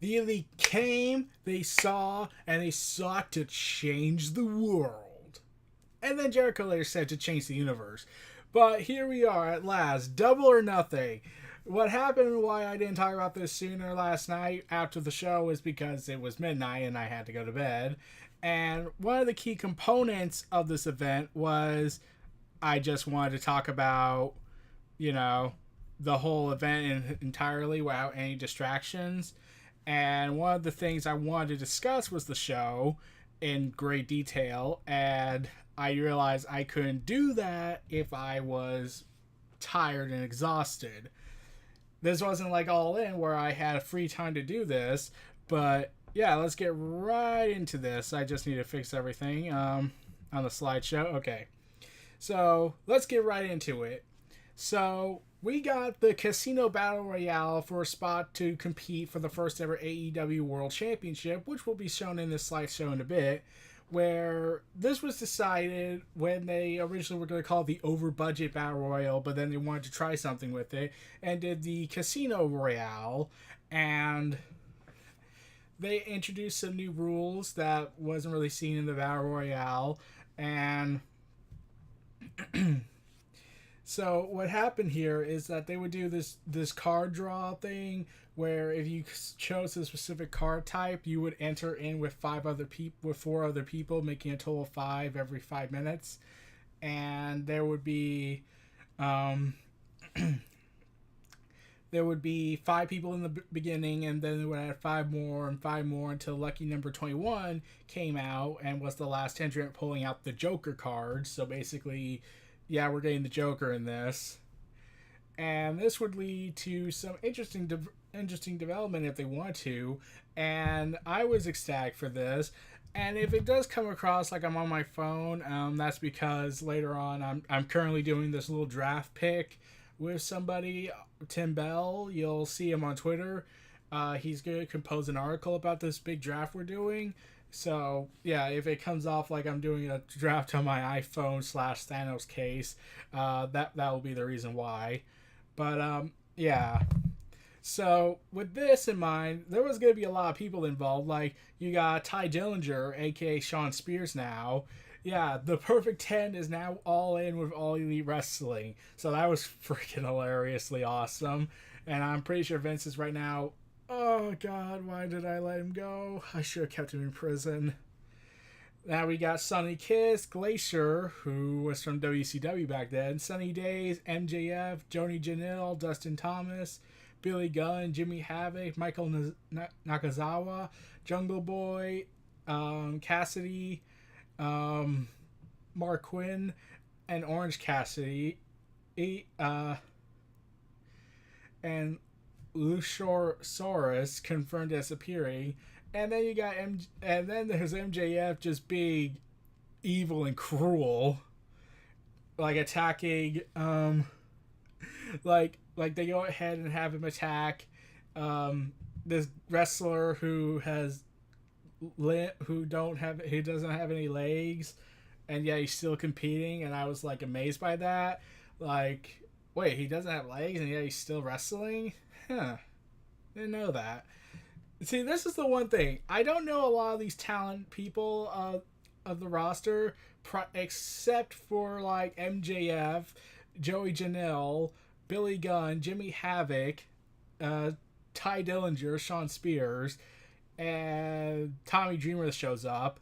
The Elite came, they saw, and they sought to change the world. And then Jericho later said to change the universe. But here we are at last, Double or Nothing. What happened and why I didn't talk about this sooner last night after the show is because it was midnight and I had to go to bed. And one of the key components of this event was I just wanted to talk about, the whole event entirely without any distractions. And one of the things I wanted to discuss was the show in great detail. And I realized I couldn't do that if I was tired and exhausted. This wasn't like all in where I had free time to do this, but yeah, let's get right into this. I just need to fix everything on the slideshow. Okay, so let's get right into it. So we got the Casino Battle Royale for a spot to compete for the first ever AEW World Championship, which will be shown in this slideshow in a bit, where this was decided when they originally were going to call it the over-budget Battle Royale, but then they wanted to try something with it, and did the Casino Royale, and they introduced some new rules that wasn't really seen in the Battle Royale, and so what happened here is that they would do this card draw thing where if you chose a specific card type, you would enter in with four other people, making a total of 5 every 5 minutes, and there would be 5 people in the beginning, and then they would add 5 more and 5 more until lucky number 21 came out and was the last entrant, pulling out the Joker cards. So basically, yeah, we're getting the Joker in this, and this would lead to some interesting development if they want to, and I was ecstatic for this. And if it does come across like I'm on my phone, that's because later on I'm currently doing this little draft pick with somebody, Tim Bell. You'll see him on Twitter. He's going to compose an article about this big draft we're doing. So yeah, if it comes off like I'm doing a draft on my iPhone / Thanos case, that will be the reason why. But yeah. So with this in mind, there was going to be a lot of people involved. Like, you got Ty Dillinger, aka Sean Spears now. Yeah, the Perfect 10 is now all in with All Elite Wrestling. So that was freaking hilariously awesome. And I'm pretty sure Vince is right now, oh God, why did I let him go? I should have kept him in prison. Now we got Sonny Kiss, Glacier, who was from WCW back then, Sunny Days, MJF, Joni Janelle, Dustin Thomas, Billy Gunn, Jimmy Havoc, Michael Nakazawa, Jungle Boy, Cassidy, Mark Quinn, and Orange Cassidy, and Luchasaurus confirmed as appearing. And then you got and then there's MJF just being evil and cruel, like attacking, like they go ahead and have him attack this wrestler who doesn't have any legs, and yeah, he's still competing. And I was like amazed by that. Like, wait, he doesn't have legs and yeah, he's still wrestling? Huh. Didn't know that. See, this is the one thing. I don't know a lot of these talent people of the roster, except for like MJF, Joey Janelle, Billy Gunn, Jimmy Havoc, Ty Dillinger, Sean Spears, and Tommy Dreamer shows up.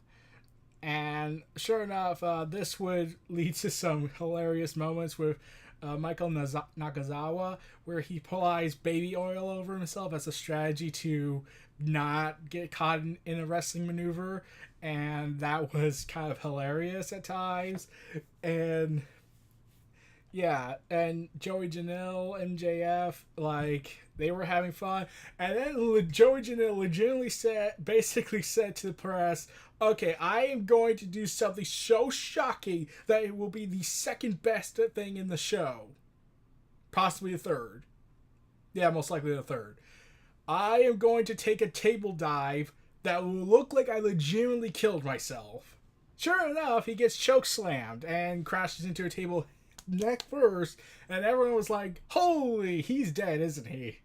And sure enough, this would lead to some hilarious moments with Michael Nakazawa, where he applies baby oil over himself as a strategy to not get caught in a wrestling maneuver, and that was kind of hilarious at times. And yeah, and Joey Janelle, MJF, like, they were having fun. And then Joey Janelle legitimately basically said to the press, okay, I am going to do something so shocking that it will be the second best thing in the show. Possibly the third. Yeah, most likely the third. I am going to take a table dive that will look like I legitimately killed myself. Sure enough, he gets choke slammed and crashes into a table neck first, and everyone was like, holy, he's dead, isn't he?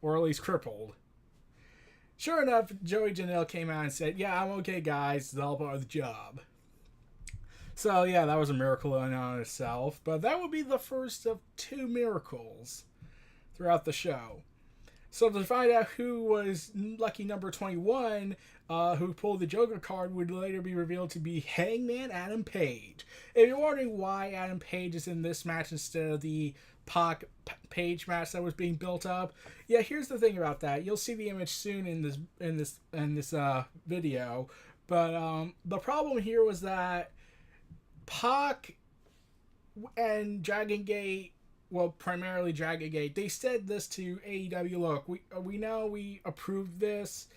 Or at least crippled. Sure enough, Joey Janelle came out and said, "Yeah, I'm okay, guys. It's all part of the job." So yeah, that was a miracle in and on itself. But that would be the first of 2 miracles throughout the show. So to find out who was lucky number 21, who pulled the Joker card, would later be revealed to be Hangman Adam Page. If you're wondering why Adam Page is in this match instead of the Pac Page match that was being built up, yeah, here's the thing about that. You'll see the image soon in this video, but the problem here was that Pac and Dragon Gate, well, primarily Dragon Gate, they said this to AEW, look, we know we approved this,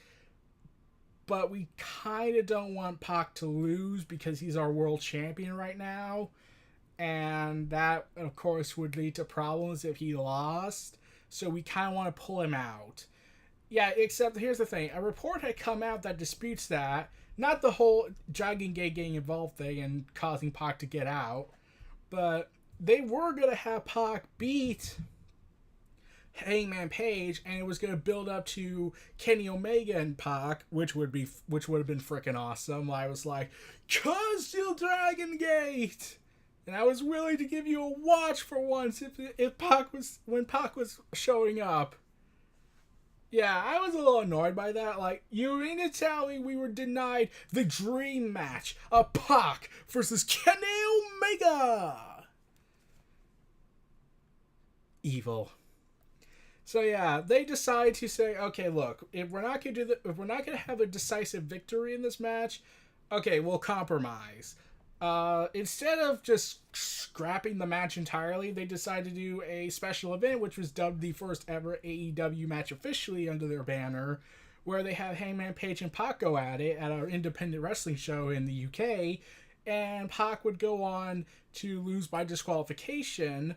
but we kind of don't want Pac to lose because he's our world champion right now. And that, of course, would lead to problems if he lost. So we kind of want to pull him out. Yeah, except here's the thing. A report had come out that disputes that. Not the whole Dragon Gate getting involved thing and causing Pac to get out. But they were going to have Pac beat Hangman Page, and it was going to build up to Kenny Omega and Pac, which would have been freaking awesome. I was like, "Still Dragon Gate!" And I was willing to give you a watch for once when Pac was showing up. Yeah, I was a little annoyed by that. Like, you mean to tell me we were denied the dream match of Pac versus Kenny Omega? Evil. So yeah, they decided to say, okay, look, if we're not gonna have a decisive victory in this match, okay, we'll compromise. Instead of just scrapping the match entirely, they decided to do a special event, which was dubbed the first ever AEW match officially under their banner, where they have Hangman Page and Pac go at it at our independent wrestling show in the UK, and Pac would go on to lose by disqualification,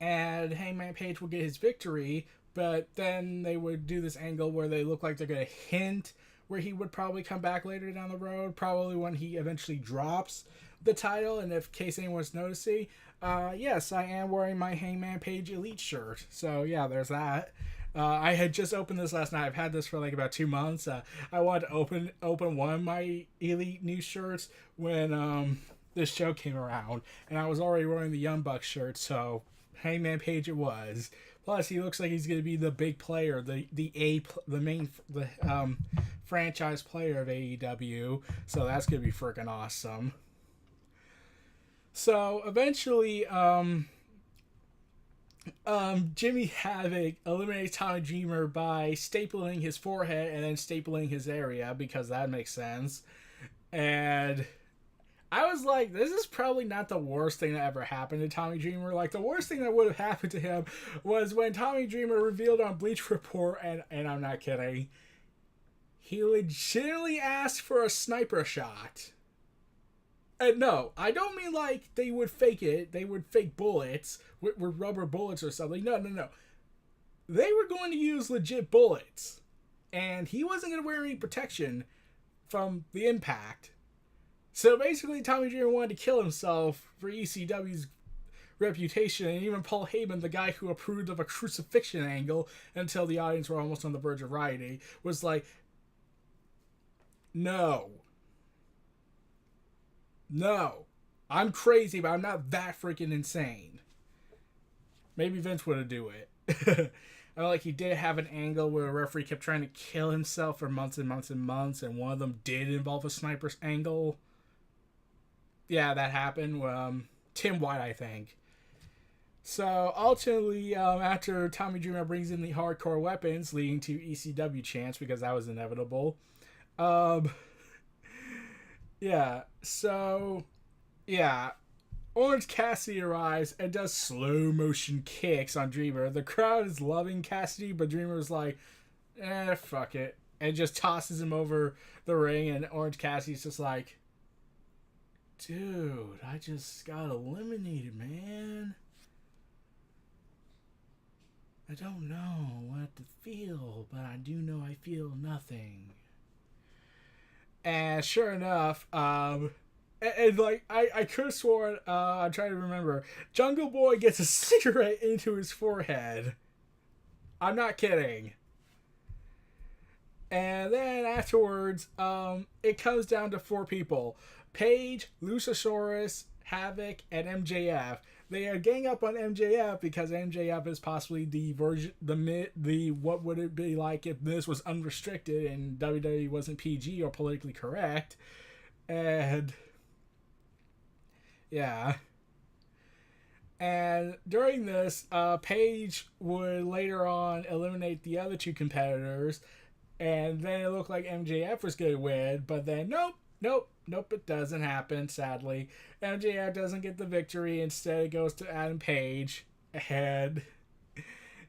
and Hangman Page would get his victory, but then they would do this angle where they look like they're going to hint where he would probably come back later down the road, probably when he eventually drops the title. And if in case anyone's noticing, yes, I am wearing my Hangman Page Elite shirt. So yeah, there's that. I had just opened this last night. I've had this for like about 2 months. I wanted to open one of my Elite new shirts when this show came around, and I was already wearing the Young Bucks shirt, so Hangman Page it was. Plus, he looks like he's going to be the big player, the main franchise player of AEW. So that's going to be freaking awesome. So eventually, Jimmy Havoc eliminates Tommy Dreamer by stapling his forehead and then stapling his area, because that makes sense. And I was like, this is probably not the worst thing that ever happened to Tommy Dreamer. Like, the worst thing that would have happened to him was when Tommy Dreamer revealed on Bleach Report, and I'm not kidding, he legitimately asked for a sniper shot. And no, I don't mean like they would fake it. They would fake bullets with rubber bullets or something. No. They were going to use legit bullets. And he wasn't going to wear any protection from the impact. So basically, Tommy Dreamer wanted to kill himself for ECW's reputation, and even Paul Heyman, the guy who approved of a crucifixion angle until the audience were almost on the verge of rioting, was like, No, I'm crazy, but I'm not that freaking insane. Maybe Vince would do it. I like he did have an angle where a referee kept trying to kill himself for months and months and months, and one of them did involve a sniper's angle. Yeah, that happened. Tim White, I think. So ultimately, after Tommy Dreamer brings in the hardcore weapons, leading to ECW chants, because that was inevitable. Yeah. So, yeah. Orange Cassidy arrives and does slow motion kicks on Dreamer. The crowd is loving Cassidy, but Dreamer's like, fuck it, and just tosses him over the ring. And Orange Cassidy's just like, dude, I just got eliminated, man. I don't know what to feel, but I do know I feel nothing. And sure enough, and like, I could have sworn, I'm trying to remember, Jungle Boy gets a cigarette into his forehead. I'm not kidding. And then afterwards, it comes down to 4 people: Paige, Luchasaurus, Havoc, and MJF. They are gang up on MJF because MJF is possibly the version, the what would it be like if this was unrestricted and WWE wasn't PG or politically correct. And yeah. And during this, Paige would later on eliminate the other 2 competitors, and then it looked like MJF was going to win, but then nope, it doesn't happen, sadly. MJF doesn't get the victory, instead it goes to Adam Page, and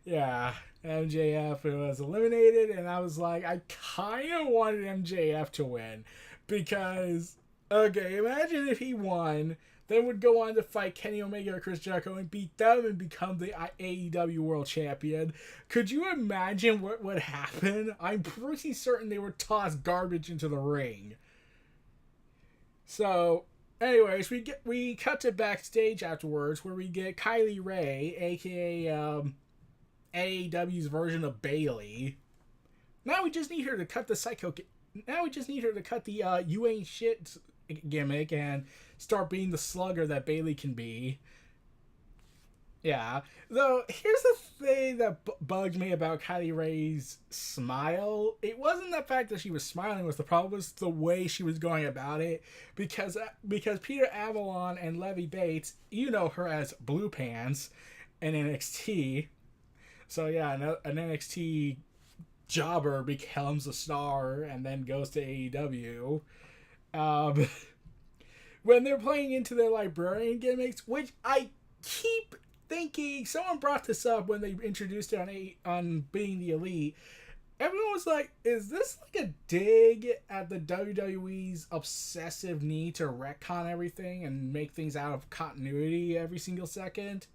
yeah, MJF was eliminated, and I was like, I kind of wanted MJF to win, because, okay, imagine if he won, then would go on to fight Kenny Omega or Chris Jericho and beat them and become the AEW World Champion. Could you imagine what would happen? I'm pretty certain they would toss garbage into the ring. So, anyways, we cut to backstage afterwards where we get Kylie Ray, aka AEW's version of Bayley. Now we just need her to cut the psycho. Now we just need her to cut the you ain't shit gimmick and start being the slugger that Bayley can be. Yeah. Though, here's the thing that bugged me about Kylie Ray's smile. It wasn't the fact that she was smiling was the problem, it was the way she was going about it. Because Peter Avalon and Levy Bates, you know her as Blue Pants in NXT. So yeah, an NXT jobber becomes a star and then goes to AEW. When they're playing into their librarian gimmicks, which I keep thinking, someone brought this up when they introduced it on Being the Elite. Everyone was like, is this like a dig at the WWE's obsessive need to retcon everything and make things out of continuity every single second?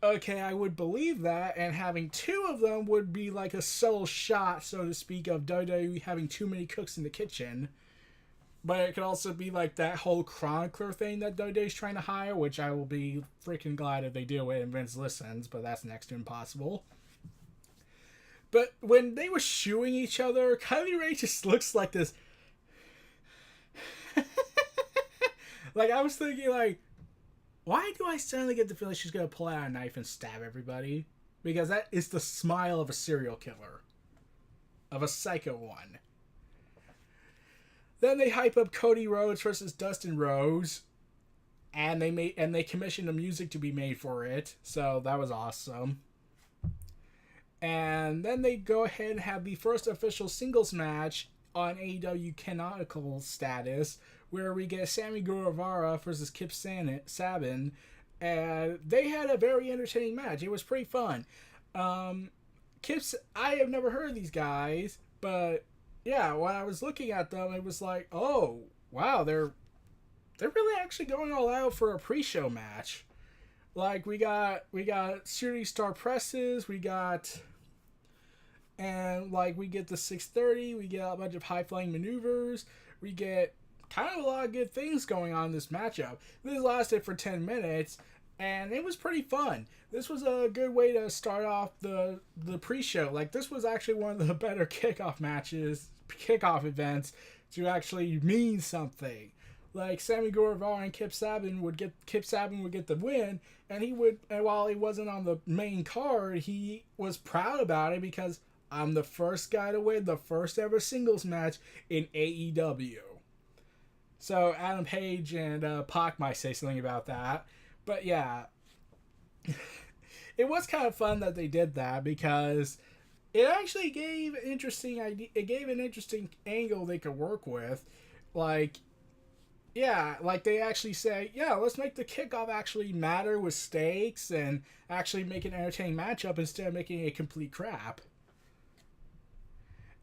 Okay, I would believe that, and having 2 of them would be like a subtle shot, so to speak, of WWE having too many cooks in the kitchen. But it could also be like that whole chronicler thing that WWE's trying to hire, which I will be freaking glad if they do it and Vince listens, but that's next to impossible. But when they were shooing each other, Kylie Ray just looks like this. Like, I was thinking, like, why do I suddenly get the feeling she's going to pull out a knife and stab everybody? Because that is the smile of a serial killer. Of a psycho one. Then they hype up Cody Rhodes versus Dustin Rhodes, and they commissioned the music to be made for it, so that was awesome. And then they go ahead and have the first official singles match on AEW canonical status, where we get Sammy Guevara versus Kip Sabian, and they had a very entertaining match. It was pretty fun. I have never heard of these guys, but yeah, when I was looking at them, it was like, oh, wow, they're really actually going all out for a pre-show match. Like, we got Shooting Star Presses, we get the 630, we get a bunch of high-flying maneuvers, we get kind of a lot of good things going on in this matchup. This lasted for 10 minutes, and it was pretty fun. This was a good way to start off the pre-show. Like, this was actually one of the better kickoff events to actually mean something. Like, Sammy Guevara and Kip Sabian would get the win, and while he wasn't on the main card, he was proud about it because I'm the first guy to win the first ever singles match in AEW. So Adam Page and Pac might say something about that. But yeah, it was kind of fun that they did that because it actually gave an interesting idea. It gave an interesting angle they could work with. Like, yeah, like they actually say, yeah, let's make the kickoff actually matter with stakes and actually make an entertaining matchup instead of making it complete crap.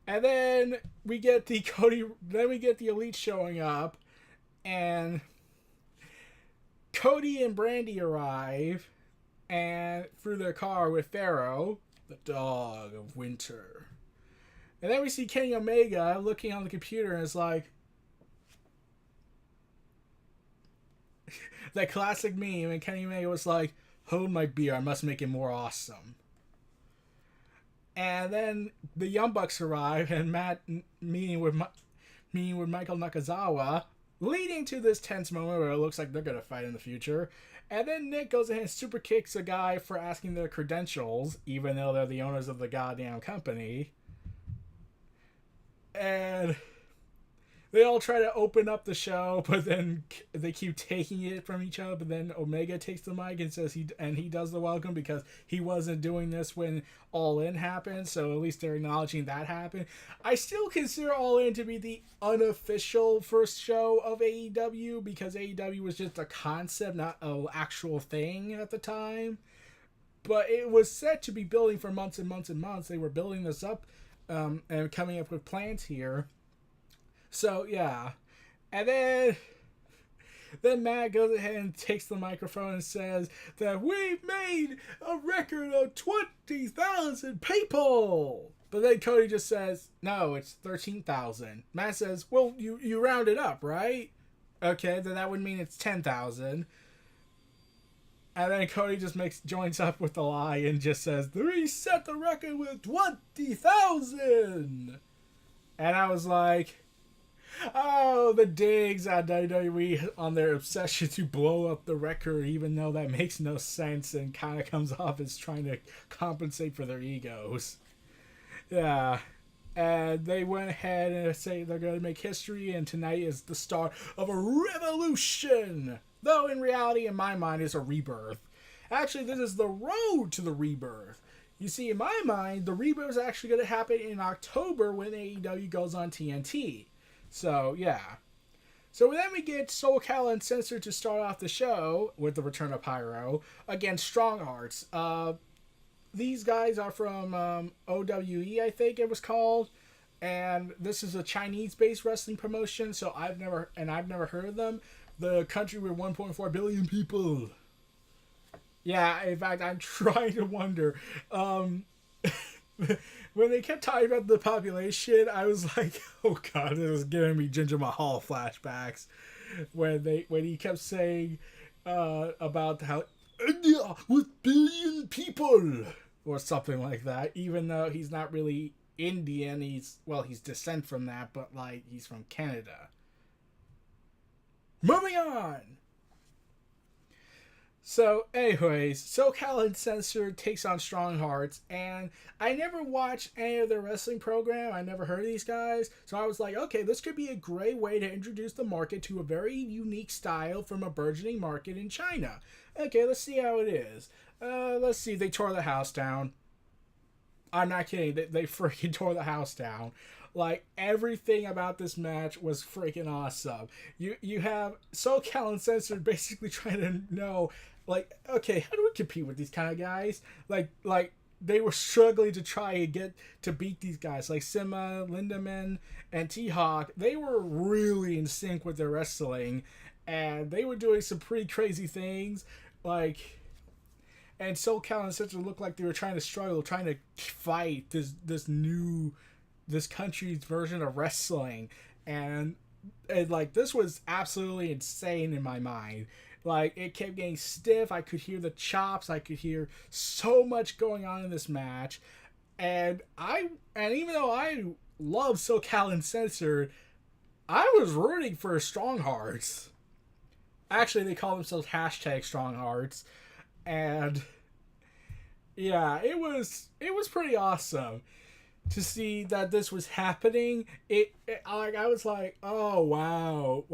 And then we get the Elite showing up, and Cody and Brandy arrive, and through their car with Pharaoh, the dog of winter. And then we see Kenny Omega looking on the computer and it's like, that classic meme, and Kenny Omega was like, hold my beer, I must make it more awesome. And then the Young Bucks arrive, and Matt meeting with Michael Nakazawa, leading to this tense moment where it looks like they're going to fight in the future. And then Nick goes ahead and super kicks a guy for asking their credentials, even though they're the owners of the goddamn company. And they all try to open up the show, but then they keep taking it from each other. But then Omega takes the mic and says he does the welcome because he wasn't doing this when All In happened. So at least they're acknowledging that happened. I still consider All In to be the unofficial first show of AEW because AEW was just a concept, not an actual thing at the time. But it was set to be building for months and months and months. They were building this up and coming up with plans here. So, yeah. And then Matt goes ahead and takes the microphone and says that we've made a record of 20,000 people. But then Cody just says, no, it's 13,000. Matt says, well, you rounded up, right? Okay, then that would mean it's 10,000. And then Cody just joins up with the lie and just says, we set the record with 20,000. And I was like, oh, the digs at WWE on their obsession to blow up the record, even though that makes no sense and kind of comes off as trying to compensate for their egos. Yeah. And they went ahead and say they're going to make history, and tonight is the start of a revolution. Though in reality, in my mind, it's a rebirth. Actually, this is the road to the rebirth. You see, in my mind, the rebirth is actually going to happen in October when AEW goes on TNT. So, yeah. So then we get SoCal Uncensored to start off the show with the return of Pyro against Strong Hearts. These guys are from OWE, I think it was called. And this is a Chinese-based wrestling promotion, so I've never heard of them. The country with 1.4 billion people. Yeah, in fact, I'm trying to wonder. When they kept talking about the population, I was like, oh god, this is giving me Jinder Mahal flashbacks. When he kept saying about how India with billion people or something like that, even though he's not really Indian, he's descent from that, but like he's from Canada. Moving on. So, anyways, SoCal Uncensored takes on Strong Hearts, and I never watched any of their wrestling program. I never heard of these guys, so I was like, okay, this could be a great way to introduce the market to a very unique style from a burgeoning market in China. Okay, let's see how it is. Let's see, they tore the house down. I'm not kidding, they freaking tore the house down. Like, everything about this match was freaking awesome. You have SoCal Uncensored basically trying to know, like, okay, how do we compete with these kind of guys? Like they were struggling to try and get to beat these guys. Like Sima, Lindemann, and T-Hawk, they were really in sync with their wrestling. And they were doing some pretty crazy things. Like, and SoCal Uncensored looked like they were trying to struggle, trying to fight this country's version of wrestling, and like this was absolutely insane in my mind. Like, it kept getting stiff. I could hear the chops. I could hear so much going on in this match, and even though I love SoCal Uncensored, I was rooting for Strong Hearts. Actually, they call themselves #StrongHearts, and yeah, it was pretty awesome to see that this was happening. I was like, oh wow,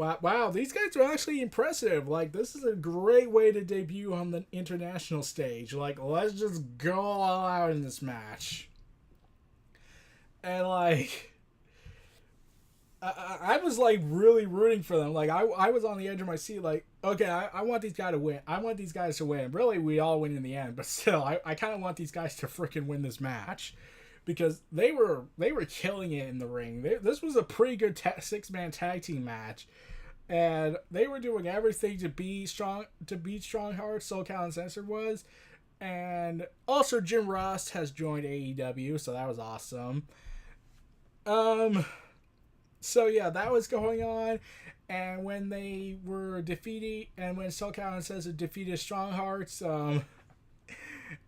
these guys are actually impressive. Like, this is a great way to debut on the international stage. Like, let's just go all out in this match. And like, I was like really rooting for them. Like, I was on the edge of my seat. Like, okay, I want these guys to win. I want these guys to win. Really, we all win in the end, but still, I kind of want these guys to freaking win this match. Because they were killing it in the ring. This was a pretty good 6-man tag team match, and they were doing everything to beat Strong Hearts. SoCal Uncensored was, and also Jim Ross has joined AEW, so that was awesome. So yeah, that was going on, and when they were defeated, and when SoCal Uncensored defeated Strong Hearts,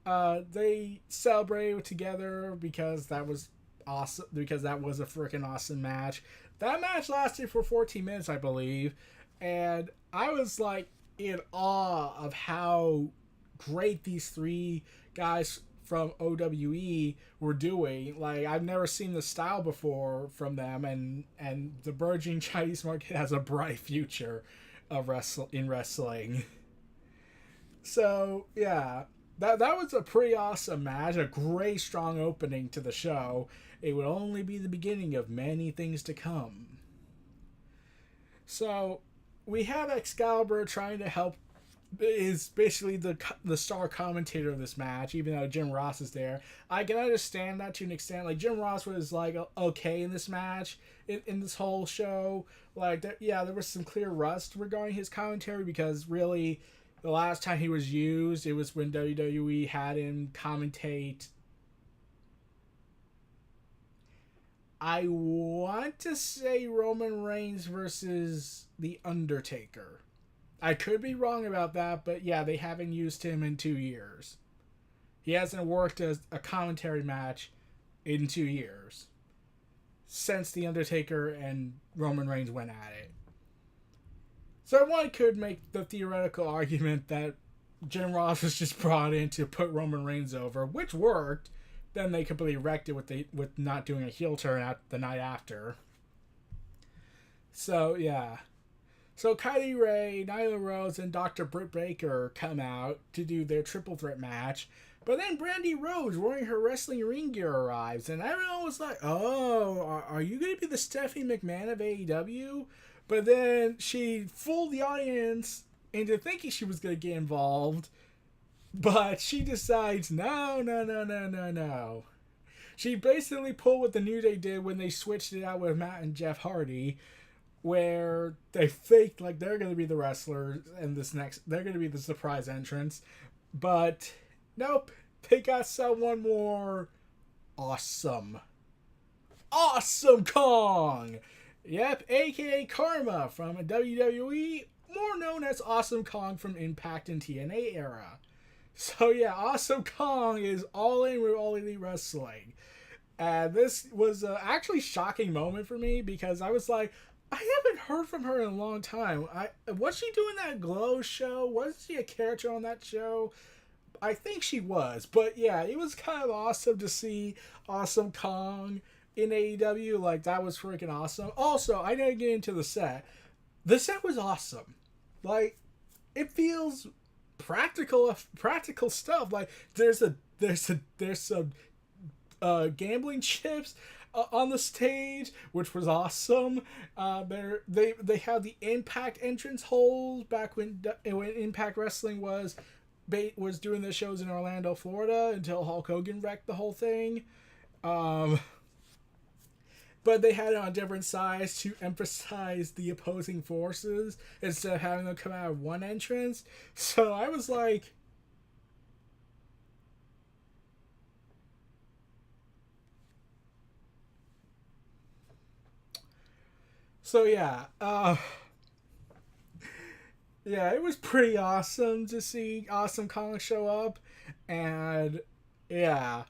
They celebrated together because that was awesome. Because that was a freaking awesome match. That match lasted for 14 minutes, I believe, and I was like in awe of how great these three guys from OWE were doing. Like, I've never seen the style before from them, and the burgeoning Chinese market has a bright future of wrestling. So yeah, that was a pretty awesome match, a great strong opening to the show. It would only be the beginning of many things to come. So we have Excalibur trying to help, is basically the star commentator of this match, even though Jim Ross is there. I can understand that to an extent. Like, Jim Ross was like okay in this match, in this whole show. Like, there was some clear rust regarding his commentary, because really the last time he was used, it was when WWE had him commentate, I want to say, Roman Reigns versus The Undertaker. I could be wrong about that, but yeah, they haven't used him in 2 years. He hasn't worked as a commentary match in 2 years since The Undertaker and Roman Reigns went at it. So one could make the theoretical argument that Jim Ross was just brought in to put Roman Reigns over, which worked. Then they completely wrecked it with not doing a heel turn out the night after. So yeah. So Kylie Ray, Nyla Rose, and Dr. Britt Baker come out to do their triple threat match. But then Brandy Rhodes, wearing her wrestling ring gear, arrives. And everyone was like, oh, are you going to be the Stephanie McMahon of AEW? But then she fooled the audience into thinking she was going to get involved. But she decides, no. She basically pulled what the New Day did when they switched it out with Matt and Jeff Hardy, where they faked like they're going to be the wrestlers and they're going to be the surprise entrance. But nope, they got someone more awesome. Awesome Kong! Yep, aka Karma from WWE, more known as Awesome Kong from Impact and TNA era. So yeah, Awesome Kong is all in with All Elite Wrestling. And this was actually a shocking moment for me, because I was like, I haven't heard from her in a long time. Was she doing that Glow show? Was she a character on that show? I think she was. But yeah, it was kind of awesome to see Awesome Kong in AEW. Like, that was freaking awesome. Also, I gotta get into the set. The set was awesome. Like, it feels practical stuff. Like, there's some gambling chips on the stage, which was awesome. They have the Impact entrance holes back when Impact Wrestling was doing the shows in Orlando, Florida, until Hulk Hogan wrecked the whole thing. But they had it on different sides to emphasize the opposing forces instead of having them come out of one entrance. So I was like, so yeah, yeah, it was pretty awesome to see Awesome Kong show up, and yeah.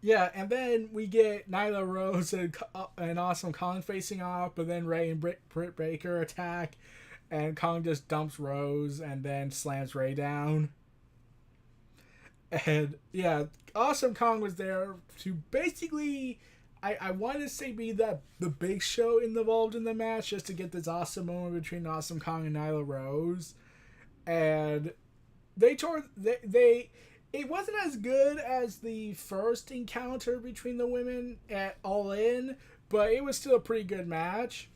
Yeah, and then we get Nyla Rose and Awesome Kong facing off, but then Ray and Britt Baker attack, and Kong just dumps Rose and then slams Ray down. And yeah, Awesome Kong was there to basically, I want to say, be the big show involved in the match, just to get this awesome moment between Awesome Kong and Nyla Rose. And it wasn't as good as the first encounter between the women at All In, but it was still a pretty good match.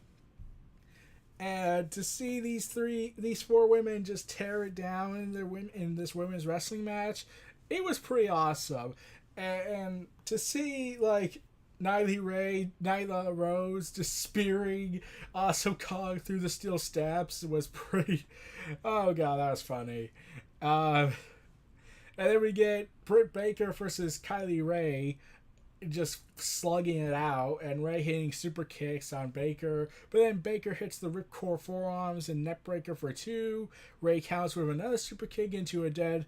And to see these four women just tear it down in this women's wrestling match, it was pretty awesome. And to see, like, Nyla Rose just spearing Awesome Kong through the steel steps was pretty... Oh god, that was funny. And then we get Britt Baker versus Kylie Ray. just slugging it out, and Ray hitting super kicks on Baker, but then Baker hits the ripcord forearms and neckbreaker for 2. Ray counts with another super kick into a deadlift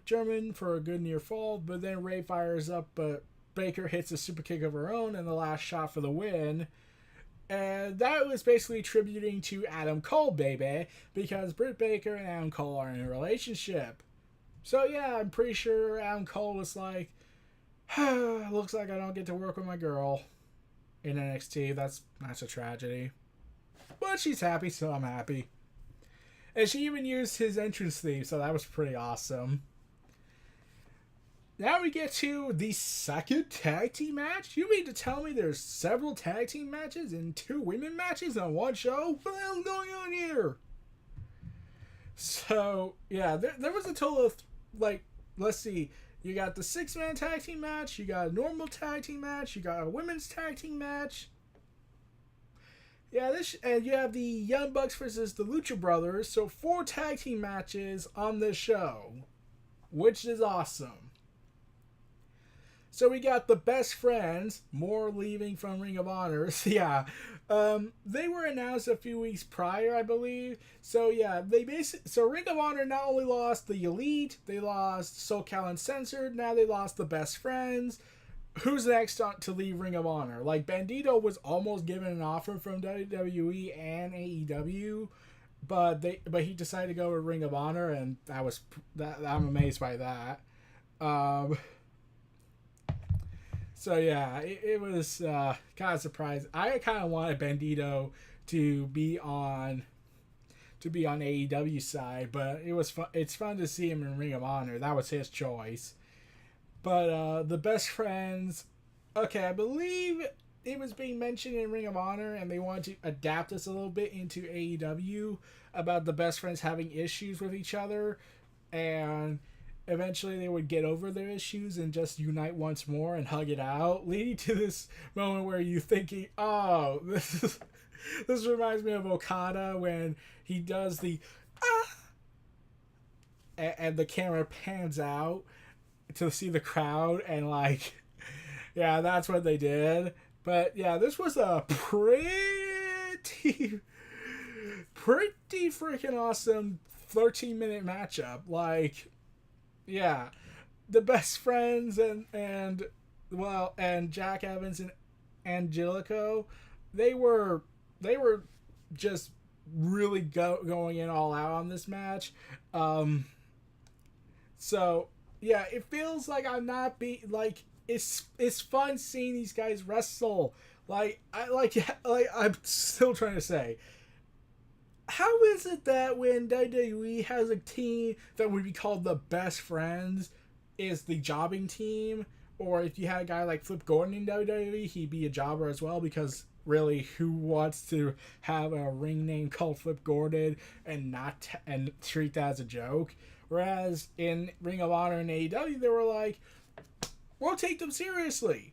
German for a good near fall, but then Ray fires up, but Baker hits a super kick of her own and the last shot for the win. And that was basically attributing to Adam Cole, baby, because Britt Baker and Adam Cole are in a relationship. So yeah, I'm pretty sure Adam Cole was like, looks like I don't get to work with my girl in NXT. That's a tragedy. But she's happy, so I'm happy. And she even used his entrance theme, so that was pretty awesome. Now we get to the second tag team match. You mean to tell me there's several tag team matches and 2 women matches on one show? What the hell's going on here? So, yeah, there was a total of, like, let's see. You got the 6-man tag team match. You got a normal tag team match. You got a women's tag team match. Yeah, and you have the Young Bucks versus the Lucha Brothers. So 4 tag team matches on this show, which is awesome. So we got the Best Friends, more leaving from Ring of Honor. Yeah, they were announced a few weeks prior, I believe. So yeah, so Ring of Honor not only lost the Elite, they lost SoCal Uncensored. Now they lost the Best Friends. Who's next to leave Ring of Honor? Like, Bandito was almost given an offer from WWE and AEW, but he decided to go with Ring of Honor, and I'm amazed by that. So yeah, it was kind of surprising. I kind of wanted Bandito to be on AEW side, but it's fun to see him in Ring of Honor. That was his choice. But the Best Friends, okay, I believe it was being mentioned in Ring of Honor, and they wanted to adapt this a little bit into AEW about the Best Friends having issues with each other, and eventually they would get over their issues and just unite once more and hug it out, leading to this moment where you're thinking, oh, this reminds me of Okada when he does the and the camera pans out to see the crowd, and like, yeah, that's what they did. But yeah, this was a pretty freaking awesome 13-minute matchup. Like, yeah, the Best Friends and Jack Evans and Angelico, they were just really going in all out on this match. So yeah, it feels like I'm not it's fun seeing these guys wrestle. I'm still trying to say, how is it that when WWE has a team that would be called the Best Friends is the jobbing team, or if you had a guy like Flip Gordon in WWE, he'd be a jobber as well, because really, who wants to have a ring name called Flip Gordon and treat that as a joke? Whereas in Ring of Honor and AEW, they were like, we'll take them seriously.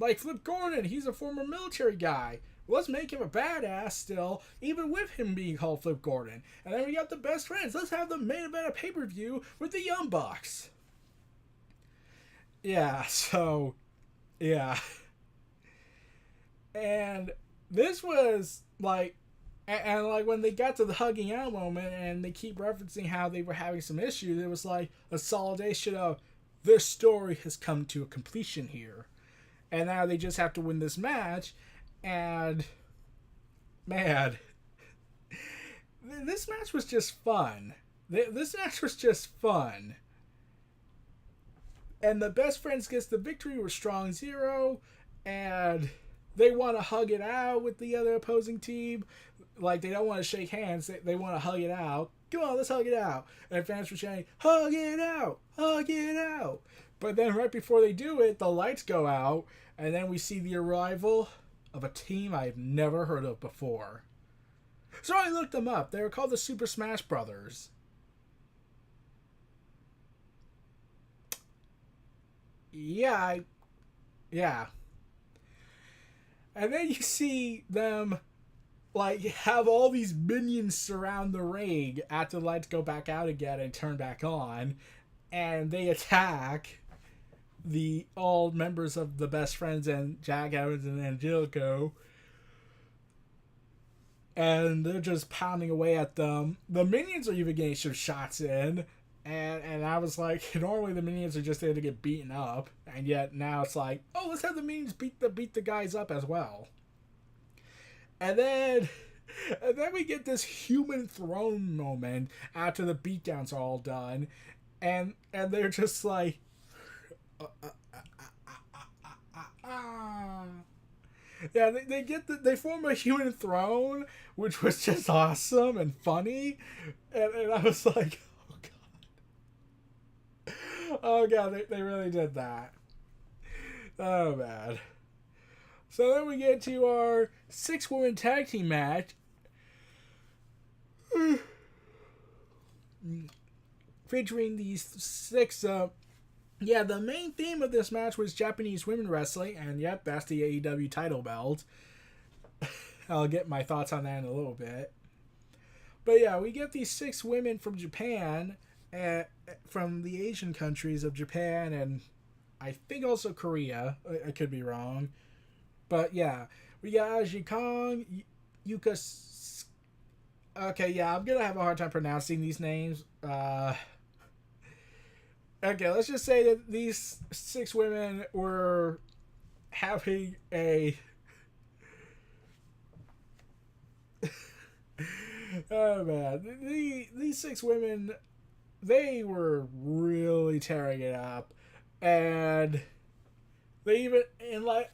Like Flip Gordon, he's a former military guy. Let's make him a badass still, even with him being called Flip Gordon. And then we got the Best Friends. Let's have the main event of pay-per-view with the Young Bucks. Yeah, so, yeah. And this was like, and like when they got to the hugging out moment and they keep referencing how they were having some issues, it was like a solidation of this story has come to a completion here. And now they just have to win this match. And man, this match was just fun. This match was just fun. And the Best Friends gets the victory with Strong Zero, and they want to hug it out with the other opposing team. Like, they don't want to shake hands. They want to hug it out. Come on, let's hug it out. And fans were saying, hug it out, hug it out. But then right before they do it, the lights go out, and then we see the arrival of a team I've never heard of before. So I looked them up. They were called the Super Smash Brothers. Yeah. And then you see them, like, have all these minions surround the ring after the lights go back out again and turn back on. And they attack the all members of the Best Friends and Jack Evans and Jericho. And they're just pounding away at them. The minions are even getting some shots in. And I was like, normally the minions are just there to get beaten up. And yet now it's like, oh, let's have the minions beat the guys up as well. And then we get this human throne moment after the beatdowns are all done. And they're just like... Yeah, they form a human throne, which was just awesome and funny, and I was like, oh god, they really did that. Oh man. So then we get to our 6-woman tag team match, featuring these 6. Yeah, the main theme of this match was Japanese women wrestling, and yep, that's the AEW title belt. I'll get my thoughts on that in a little bit. But yeah, we get these 6 women from Japan, from the Asian countries of Japan, and I think also Korea. I could be wrong. But yeah, we got Aji Kong, Yuka... Okay, yeah, I'm going to have a hard time pronouncing these names. Okay, let's just say that these 6 women were having a... Oh, man. These 6 women, they were really tearing it up. And they even... And like...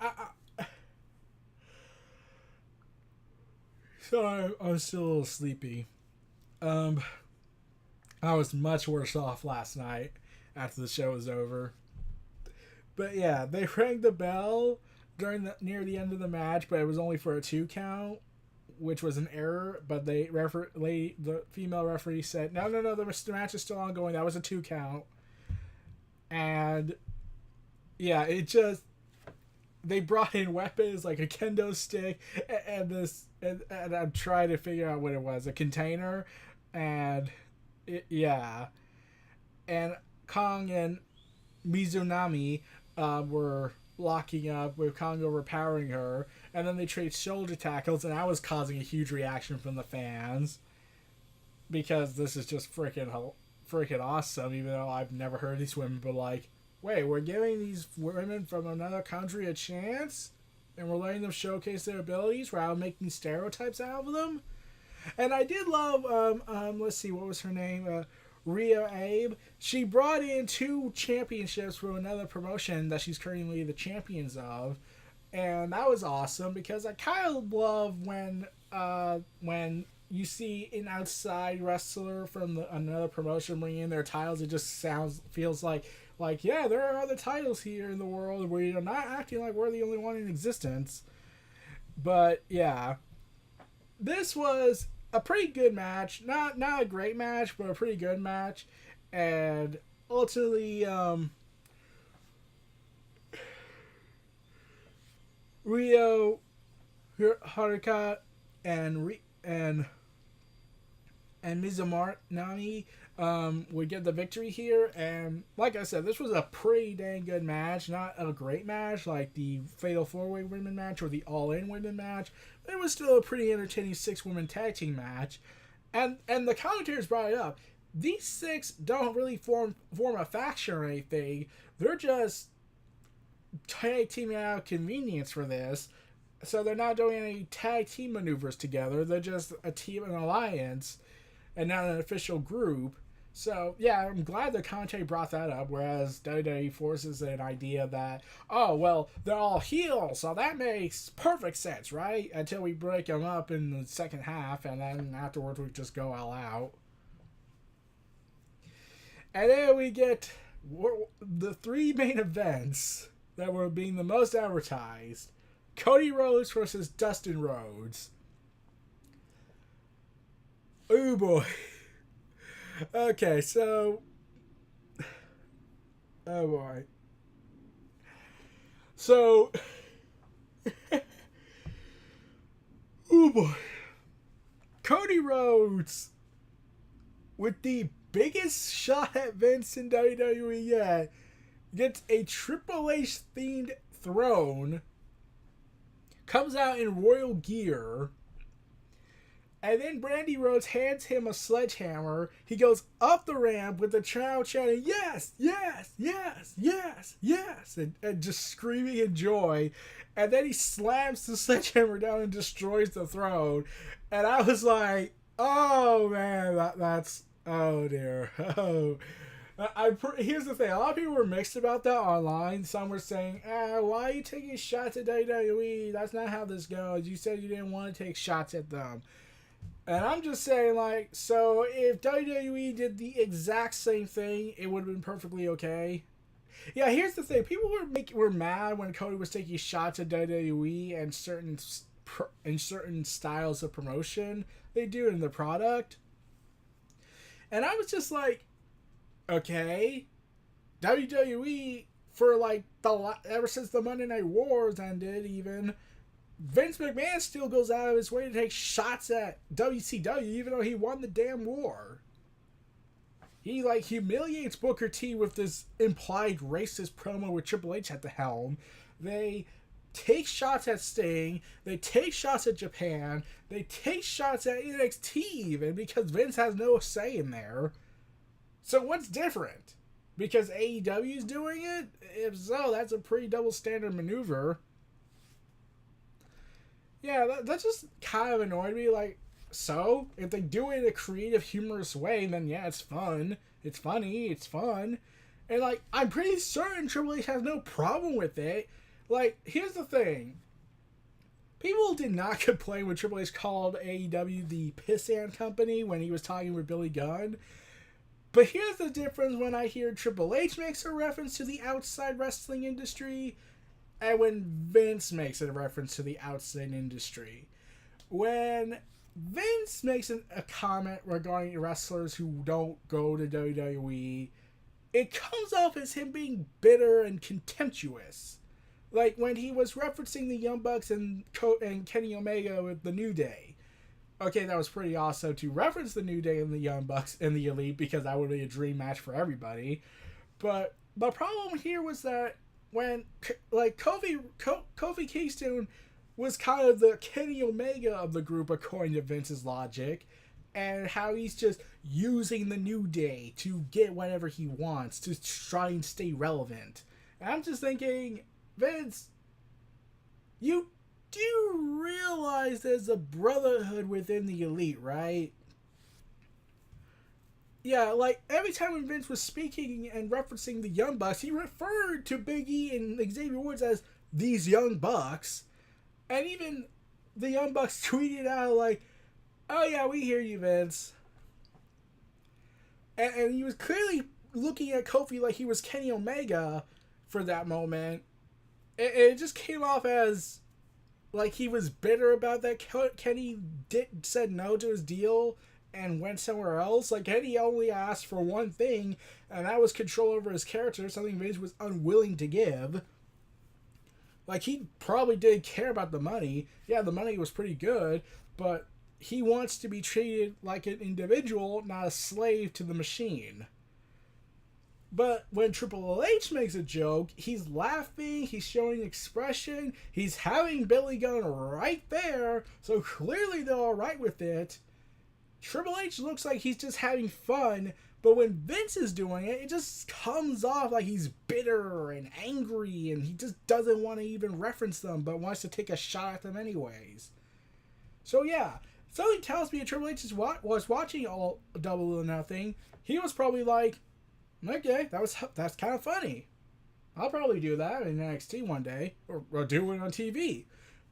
Sorry, I'm still a little sleepy. I was much worse off last night after the show was over. But yeah, they rang the bell near the end of the match, but it was only for a 2 count, which was an error. But the female referee said, no, the match is still ongoing. That was a 2 count. And yeah, they brought in weapons like a kendo stick and I'm trying to figure out what it was, a container, and and Kong and Mizunami were locking up with Kong overpowering her, and then they trade shoulder tackles, and that was causing a huge reaction from the fans because this is just freaking awesome, even though I've never heard these women, but like, wait, we're giving these women from another country a chance? And we're letting them showcase their abilities while making stereotypes out of them? And I did love, let's see, what was her name? Rhea Abe. She brought in 2 championships from another promotion that she's currently the champions of. And that was awesome because I kind of love when you see an outside wrestler from another promotion bring in their titles. It just feels like, yeah, there are other titles here in the world where you're not acting like we're the only one in existence. But yeah, this was a pretty good match. Not a great match, but a pretty good match. And ultimately, Ryo Haruka and Mizunami would get the victory here, and like I said, this was a pretty dang good match. Not a great match like the Fatal 4-Way Women match or the All-In Women match, but it was still a pretty entertaining 6-woman tag team match. And the commentators brought it up. These 6 don't really form a faction or anything. They're just tag teaming out of convenience for this. So they're not doing any tag team maneuvers together. They're just a team, an alliance, and not an official group. So, yeah, I'm glad the commentary brought that up, whereas WWE forces an idea that, oh, well, they're all heels, so that makes perfect sense, right? Until we break them up in the second half, and then afterwards we just go all out. And then we get the 3 main events that were being the most advertised. Cody Rhodes versus Dustin Rhodes. Oh boy. Okay, so... Oh boy. So... Oh boy. Cody Rhodes, with the biggest shot at Vince in WWE yet, gets a Triple H themed throne, comes out in royal gear, and then Brandy Rhodes hands him a sledgehammer. He goes up the ramp with the crowd chanting, yes, yes, yes, yes, yes, and just screaming in joy. And then he slams the sledgehammer down and destroys the throne. And I was like, oh man, that's, oh dear. Oh. Here's the thing. A lot of people were mixed about that online. Some were saying, why are you taking shots at WWE? That's not how this goes. You said you didn't want to take shots at them. And I'm just saying, like, so if WWE did the exact same thing, it would have been perfectly okay. Yeah, here's the thing. People were mad when Cody was taking shots at WWE and certain styles of promotion they do in the product. And I was just like, okay, WWE, for like ever since the Monday Night Wars ended, even Vince McMahon still goes out of his way to take shots at WCW, even though he won the damn war. He like humiliates Booker T with this implied racist promo with Triple H at the helm. They take shots at Sting. They take shots at Japan. They take shots at NXT even, because Vince has no say in there. So what's different? Because AEW is doing it? If so, that's a pretty double standard maneuver. Yeah, that just kind of annoyed me. Like, so, if they do it in a creative, humorous way, then yeah, it's fun. It's funny. It's fun. And, like, I'm pretty certain Triple H has no problem with it. Like, here's the thing. People did not complain when Triple H called AEW the pissant company when he was talking with Billy Gunn. But here's the difference when I hear Triple H makes a reference to the outside wrestling industry and when Vince makes a reference to the outside industry. When Vince makes a comment regarding wrestlers who don't go to WWE, it comes off as him being bitter and contemptuous. Like when he was referencing the Young Bucks and Kenny Omega with the New Day. Okay, that was pretty awesome to reference the New Day and the Young Bucks and the Elite, because that would be a dream match for everybody. But the problem here was that when, like, Kofi Kingston was kind of the Kenny Omega of the group according to Vince's logic, and how he's just using the New Day to get whatever he wants to try and stay relevant. And I'm just thinking, Vince, you do realize there's a brotherhood within the Elite, right? Yeah, like, every time when Vince was speaking and referencing the Young Bucks, he referred to Big E and Xavier Woods as these Young Bucks. And even the Young Bucks tweeted out, like, oh yeah, we hear you, Vince. And he was clearly looking at Kofi like he was Kenny Omega for that moment. It just came off as like he was bitter about that Kenny said no to his deal and went somewhere else. Like, Kenny only asked for one thing, and that was control over his character, something Vince was unwilling to give. Like, he probably did care about the money. Yeah, the money was pretty good, but he wants to be treated like an individual, not a slave to the machine. But when Triple H makes a joke, he's laughing, he's showing expression, he's having Billy Gunn right there, so clearly they're alright with it. Triple H looks like he's just having fun, but when Vince is doing it, it just comes off like he's bitter and angry, and he just doesn't want to even reference them, but wants to take a shot at them anyways. So yeah, something tells me Triple H was watching all Double or Nothing. He was probably like, okay, that's kind of funny. I'll probably do that in NXT one day, or do it on TV.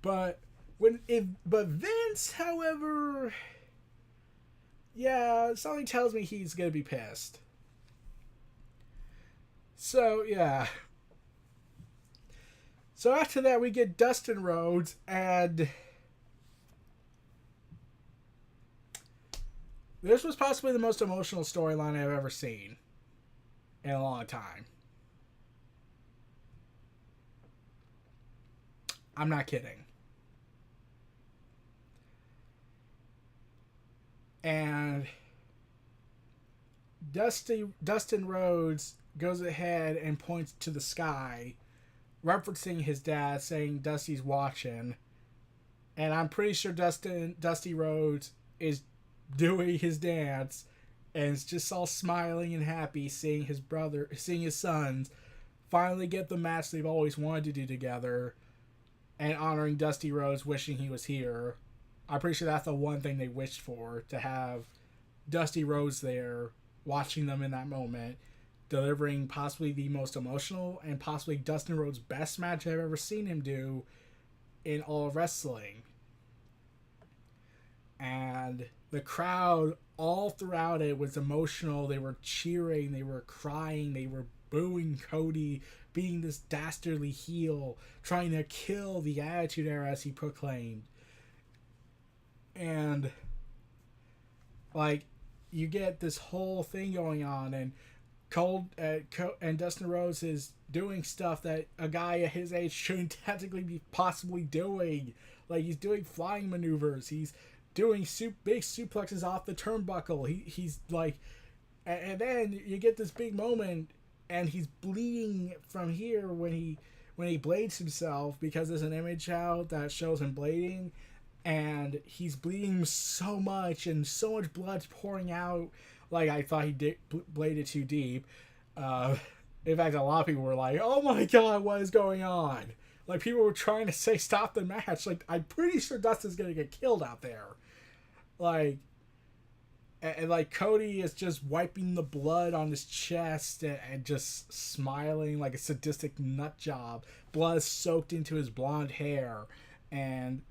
But Vince, however, yeah, something tells me he's gonna be pissed. So yeah. So after that, we get Dustin Rhodes, and this was possibly the most emotional storyline I've ever seen in a long time. I'm not kidding. And Dustin Rhodes goes ahead and points to the sky, referencing his dad, saying Dusty's watching. And I'm pretty sure Dusty Rhodes is doing his dance and is just all smiling and happy seeing his sons finally get the match they've always wanted to do together, and honoring Dusty Rhodes, wishing he was here. I'm pretty sure that's the one thing they wished for, to have Dusty Rhodes there, watching them in that moment, delivering possibly the most emotional and possibly Dustin Rhodes' best match I've ever seen him do in all of wrestling. And the crowd all throughout it was emotional. They were cheering, they were crying, they were booing Cody, being this dastardly heel, trying to kill the Attitude Era as he proclaimed. And like, you get this whole thing going on, and and Dustin Rhodes is doing stuff that a guy at his age shouldn't technically be possibly doing. Like, he's doing flying maneuvers, he's doing big suplexes off the turnbuckle. He's like, and then you get this big moment, and he's bleeding from here when he blades himself, because there's an image out that shows him blading, and he's bleeding so much, and so much blood's pouring out. Like, I thought he bladed too deep. In fact, a lot of people were like, "Oh my god, what is going on?" Like, people were trying to say stop the match. Like, I'm pretty sure Dustin's gonna get killed out there. Like, and like, Cody is just wiping the blood on his chest and just smiling like a sadistic nut job. Blood soaked into his blonde hair. And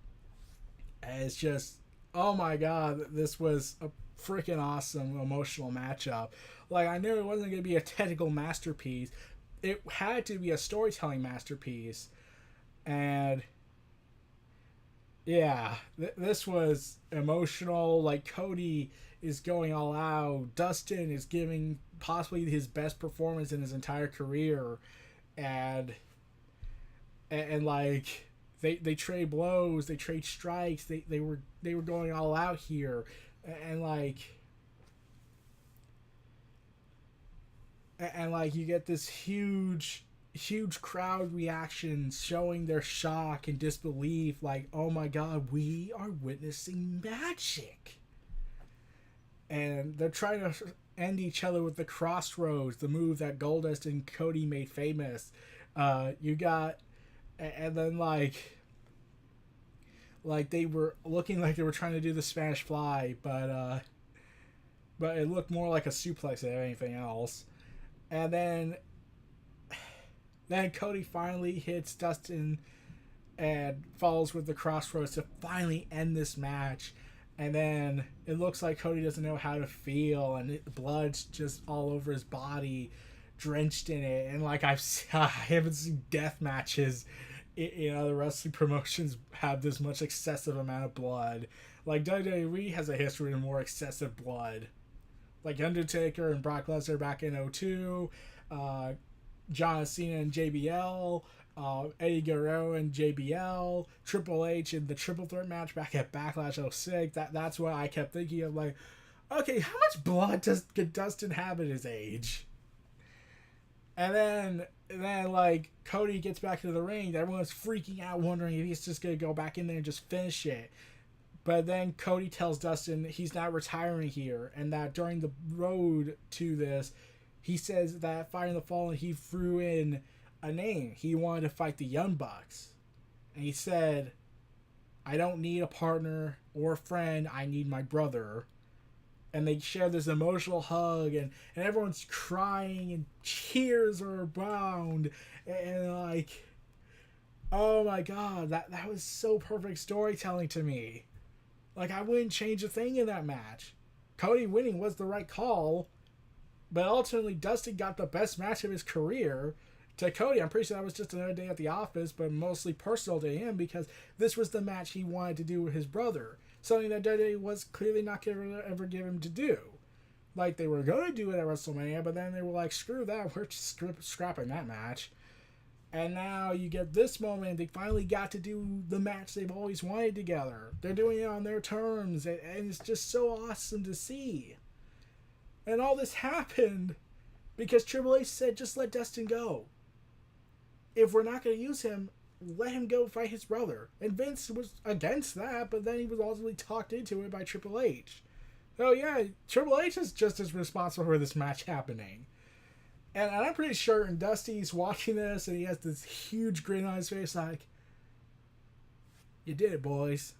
it's just, oh my god, this was a freaking awesome emotional matchup. Like, I knew it wasn't going to be a technical masterpiece. It had to be a storytelling masterpiece. And yeah, this was emotional. Like, Cody is going all out. Dustin is giving possibly his best performance in his entire career. And like, they trade blows, they trade strikes, they were going all out here. And like, you get this huge crowd reaction showing their shock and disbelief, like, oh my god, we are witnessing magic. And they're trying to end each other with the Crossroads, the move that Goldust and Cody made famous. You got, and then like they were looking like they were trying to do the Spanish Fly, but it looked more like a suplex than anything else. And then Cody finally hits Dustin and falls with the Crossroads to finally end this match. And then it looks like Cody doesn't know how to feel, and blood's just all over his body, drenched in it. And like, I haven't seen death matches in other wrestling promotions have this much excessive amount of blood. Like, WWE has a history of more excessive blood. Like Undertaker and Brock Lesnar back in 2002, John Cena and JBL, Eddie Guerrero and JBL, Triple H in the Triple Threat match back at Backlash 06. That's what I kept thinking of. Like, okay, how much blood does Dustin have at his age? And then like, Cody gets back into the ring. Everyone's freaking out, wondering if he's just gonna go back in there and just finish it. But then Cody tells Dustin he's not retiring here, and that during the road to this, he says that Fire in the Fallen, he threw in a name. He wanted to fight the Young Bucks. And he said, I don't need a partner or a friend, I need my brother. And they share this emotional hug, and everyone's crying, and cheers are abound. And like, oh my god, that was so perfect storytelling to me. Like, I wouldn't change a thing in that match. Cody winning was the right call, but ultimately Dustin got the best match of his career. To Cody, I'm pretty sure that was just another day at the office, but mostly personal to him, because this was the match he wanted to do with his brother. Something that WWE was clearly not going to ever give him to do. Like, they were going to do it at WrestleMania, but then they were like, screw that, we're just scrapping that match. And now you get this moment, they finally got to do the match they've always wanted together. They're doing it on their terms, and it's just so awesome to see. And all this happened Because Triple H said, just let Dustin go. If we're not going to use him, let him go fight his brother. And Vince was against that, but then he was ultimately talked into it by Triple H. So yeah, Triple H is just as responsible for this match happening. And I'm pretty sure Dusty's watching this and he has this huge grin on his face like, you did it, boys.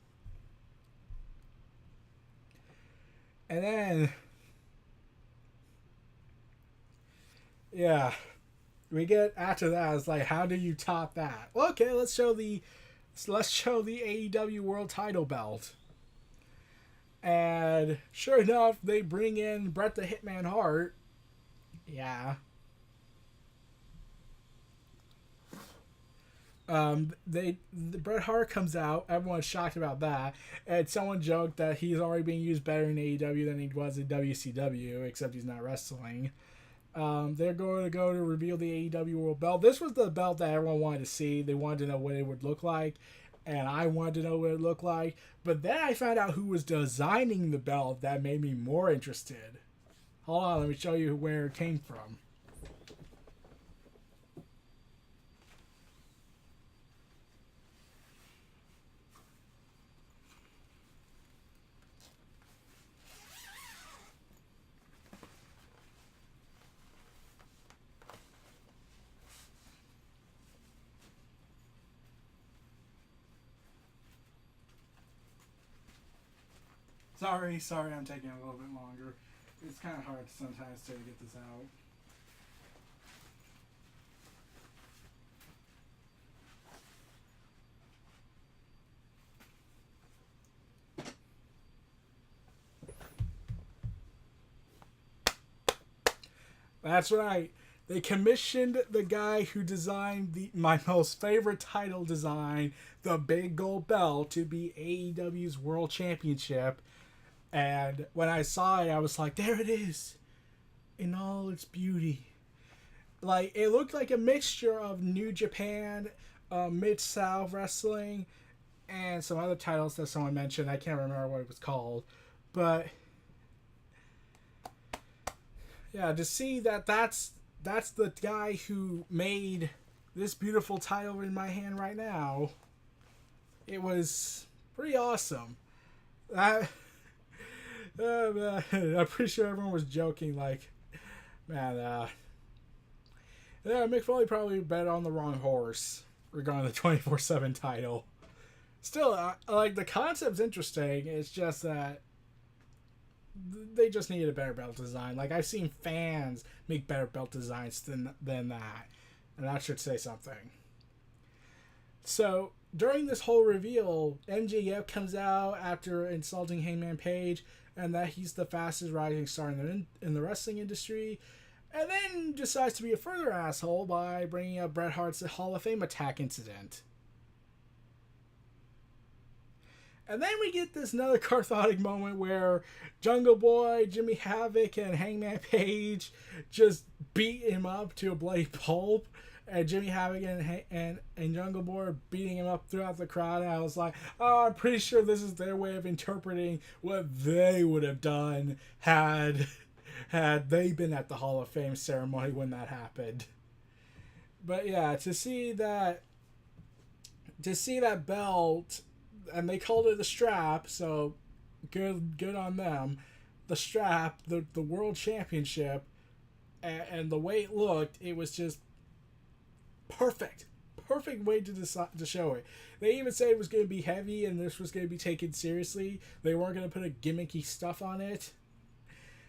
And then, yeah, we get after that. It's like, how do you top that? Well, okay, let's show the AEW World Title belt. And sure enough, they bring in Bret the Hitman Hart. Yeah. Bret Hart comes out. Everyone's shocked about that, and someone joked that he's already being used better in AEW than he was in WCW, except he's not wrestling. They're going to go to reveal the AEW World Belt. This was the belt that everyone wanted to see. They wanted to know what it would look like, and I wanted to know what it looked like. But then I found out who was designing the belt. That made me more interested. Hold on, let me show you where it came from. Sorry, I'm taking a little bit longer. It's kind of hard sometimes to get this out. That's right. They commissioned the guy who designed my most favorite title design, the big gold belt, to be AEW's World Championship. And when I saw it, I was like, there it is, in all its beauty. Like, it looked like a mixture of New Japan, Mid-South Wrestling, and some other titles that someone mentioned. I can't remember what it was called. But, yeah, to see that's the guy who made this beautiful title in my hand right now, it was pretty awesome. I'm pretty sure everyone was joking, like, man, Mick Foley probably bet on the wrong horse regarding the 24/7 title. Still, like, the concept's interesting. It's just that they just needed a better belt design. Like, I've seen fans make better belt designs than that, and that should say something. So, during this whole reveal, MJF comes out after insulting Hangman Page, and that he's the fastest rising star in the wrestling industry, and then decides to be a further asshole by bringing up Bret Hart's Hall of Fame attack incident. And then we get this another cathartic moment where Jungle Boy, Jimmy Havoc, and Hangman Page just beat him up to a bloody pulp. And Jimmy Havoc and Jungle Boy are beating him up throughout the crowd. And I was like, oh, I'm pretty sure this is their way of interpreting what they would have done had they been at the Hall of Fame ceremony when that happened. But yeah, to see that belt, and they called it the strap, so good on them. The strap, the World Championship, and the way it looked, it was just perfect way to show it. They even said it was going to be heavy and this was going to be taken seriously. They weren't going to put a gimmicky stuff on it.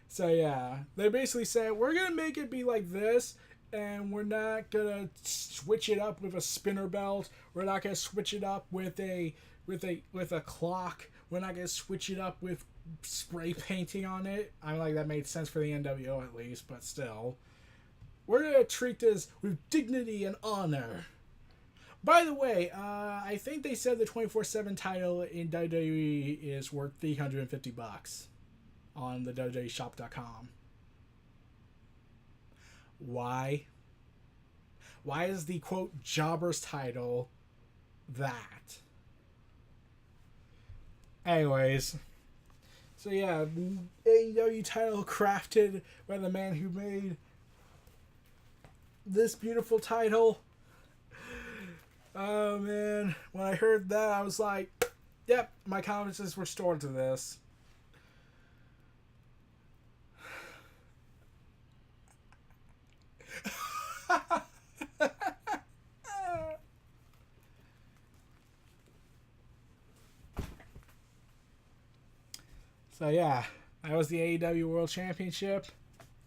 So yeah, they basically said, we're going to make it be like this, and we're not going to switch it up with a spinner belt. We're not going to switch it up with a clock. We're not going to switch it up with spray painting on it. I like that made sense for the NWO at least, but still. We're going to treat this with dignity and honor. By the way, I think they said the 24/7 title in WWE is worth $350 on the WWEshop.com. Why? Why is the, quote, jobber's title that? Anyways. So yeah, AEW title crafted by the man who made this beautiful title. Oh man, when I heard that, I was like, yep, my confidence is restored to this. So yeah, that was the AEW World Championship.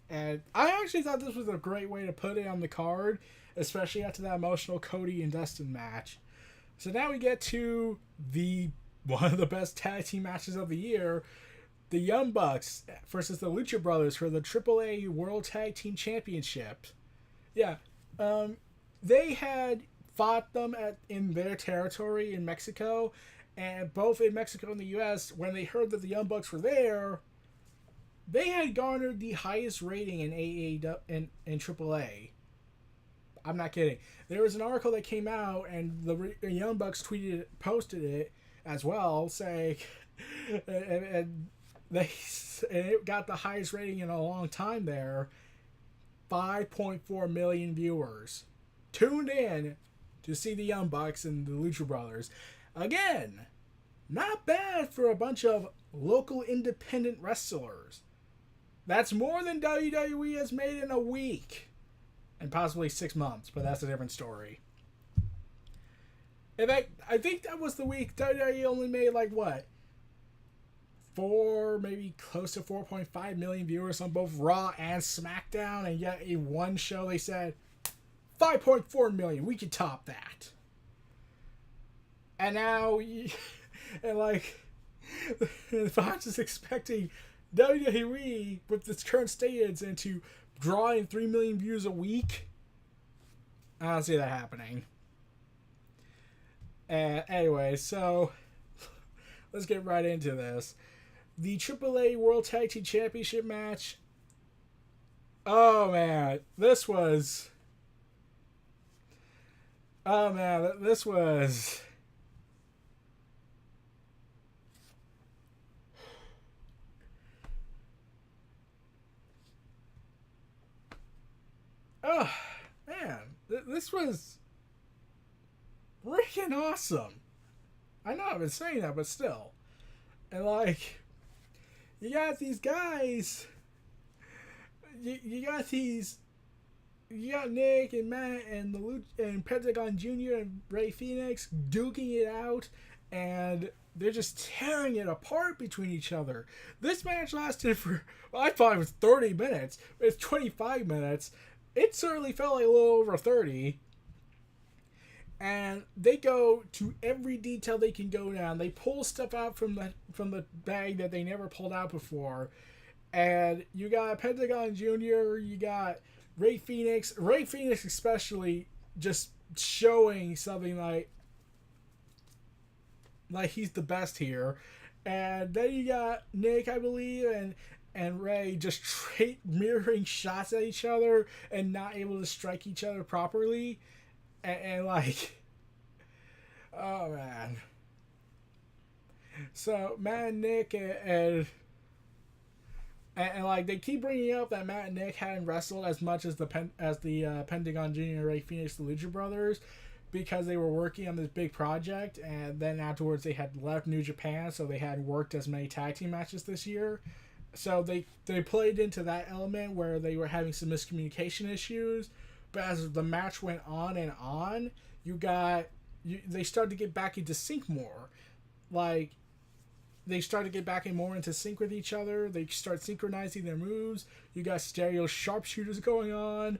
And I actually thought this was a great way to put it on the card, especially after that emotional Cody and Dustin match. So now we get to one of the best tag team matches of the year, the Young Bucks versus the Lucha Brothers for the AAA World Tag Team Championship. Yeah, they had fought them in their territory in Mexico, and both in Mexico and the U.S., when they heard that the Young Bucks were there, they had garnered the highest rating in AEW in AAA. I'm not kidding. There was an article that came out, and the Young Bucks posted it as well, saying, and it got the highest rating in a long time there. 5.4 million viewers tuned in to see the Young Bucks and the Lucha Brothers. Again, not bad for a bunch of local independent wrestlers. That's more than WWE has made in a week. And possibly 6 months, but that's a different story. In fact, I think that was the week WWE only made maybe close to 4.5 million viewers on both Raw and SmackDown, and yet in one show they said 5.4 million, we could top that. And now, Fox is expecting WWE with its current status into drawing 3 million views a week. I don't see that happening. Anyway, so let's get right into this. The AAA World Tag Team Championship match. Oh man, this was. Oh man, this was. Oh man, this was freaking awesome. I know I've been saying that, but still. And you got these guys. You got Nick and Matt and Pentagon Jr. and Ray Phoenix duking it out, and they're just tearing it apart between each other. This match lasted I thought it was 30 minutes. It's 25 minutes. It certainly felt like a little over 30. And they go to every detail they can go down. They pull stuff out from the bag that they never pulled out before. And you got Pentagon Jr., you got Ray Phoenix especially just showing something like he's the best here. And then you got Nick, I believe, and Ray just straight mirroring shots at each other and not able to strike each other properly. And oh man. So Matt and Nick and they keep bringing up that Matt and Nick hadn't wrestled as much as the Pentagon Jr. Ray Phoenix, the Lucha Brothers, because they were working on this big project, and then afterwards they had left New Japan, so they hadn't worked as many tag team matches this year. So they played into that element where they were having some miscommunication issues. But as the match went on and on, they started to get back into sync more. They started to get back more into sync with each other. They start synchronizing their moves. You got stereo sharpshooters going on,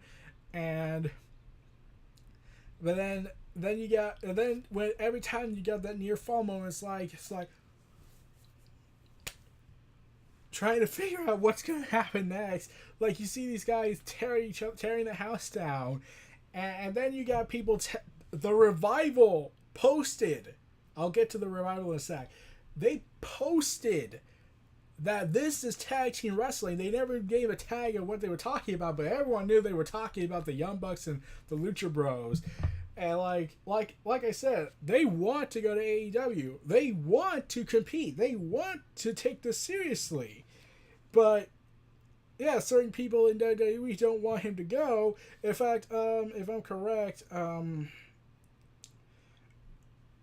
but then when every time you got that near fall moment, it's like trying to figure out what's gonna happen next. Like, you see these guys tearing the house down, and then you got people. The Revival posted. I'll get to the Revival in a sec. They posted that this is tag team wrestling. They never gave a tag of what they were talking about, but everyone knew they were talking about the Young Bucks and the Lucha Bros. And like I said, they want to go to AEW. They want to compete. They want to take this seriously. But yeah, certain people in WWE don't want him to go. In fact, if I'm correct,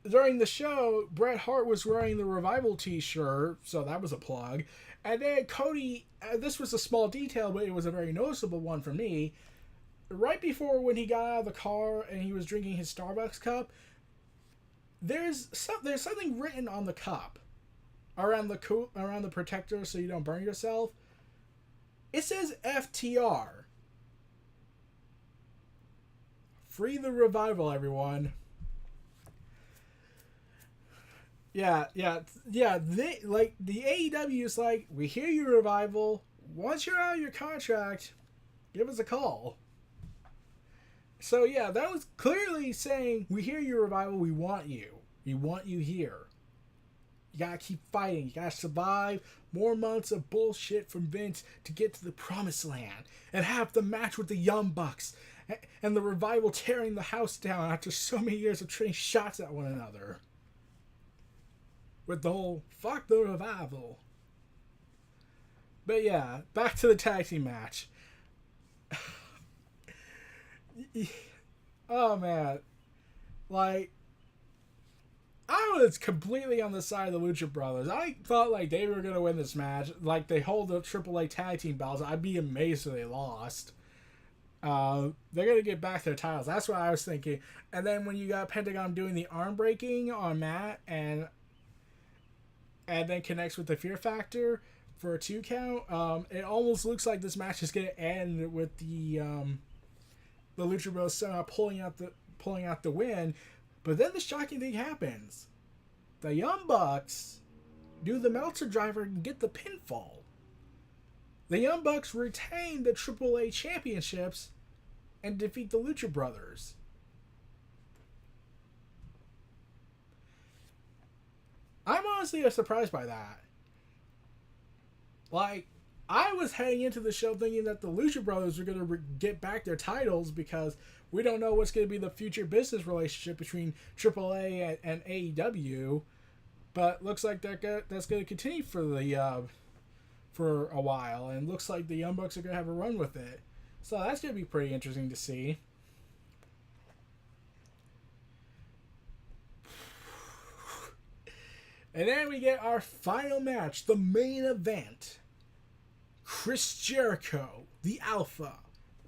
during the show, Bret Hart was wearing the Revival T-shirt, so that was a plug. And then Cody, this was a small detail, but it was a very noticeable one for me. Right before when he got out of the car and he was drinking his Starbucks cup, there's something written on the cup around the protector so you don't burn yourself. It says FTR. Free the Revival, everyone. Yeah. They like the AEW is like, we hear your Revival. Once you're out of your contract, give us a call. So yeah, that was clearly saying, we hear your Revival. We want you. We want you here. You gotta keep fighting. You gotta survive more months of bullshit from Vince to get to the promised land and have the match with the Young Bucks and the Revival tearing the house down after so many years of trading shots at one another. With the whole fuck the Revival. But yeah, back to the tag team match. Oh man. Like, I was completely on the side of the Lucha Brothers. I thought like they were gonna win this match. Like they hold the AAA tag team belts. I'd be amazed if they lost. They're gonna get back their titles. That's what I was thinking. And then when you got Pentagon doing the arm breaking on Matt and then connects with the Fear Factor for a 2 count, it almost looks like this match is gonna end with the Lucha Bros somehow pulling out the win. But then the shocking thing happens. The Young Bucks do the Meltzer driver and get the pinfall. The Young Bucks retain the AAA championships and defeat the Lucha Brothers. I'm honestly surprised by that. Like, I was heading into the show thinking that the Lucha Brothers were going to get back their titles because we don't know what's going to be the future business relationship between AAA and AEW. But looks like that's going to continue for a while. And looks like the Young Bucks are going to have a run with it. So that's going to be pretty interesting to see. And then we get our final match, the main event. Chris Jericho, the Alpha,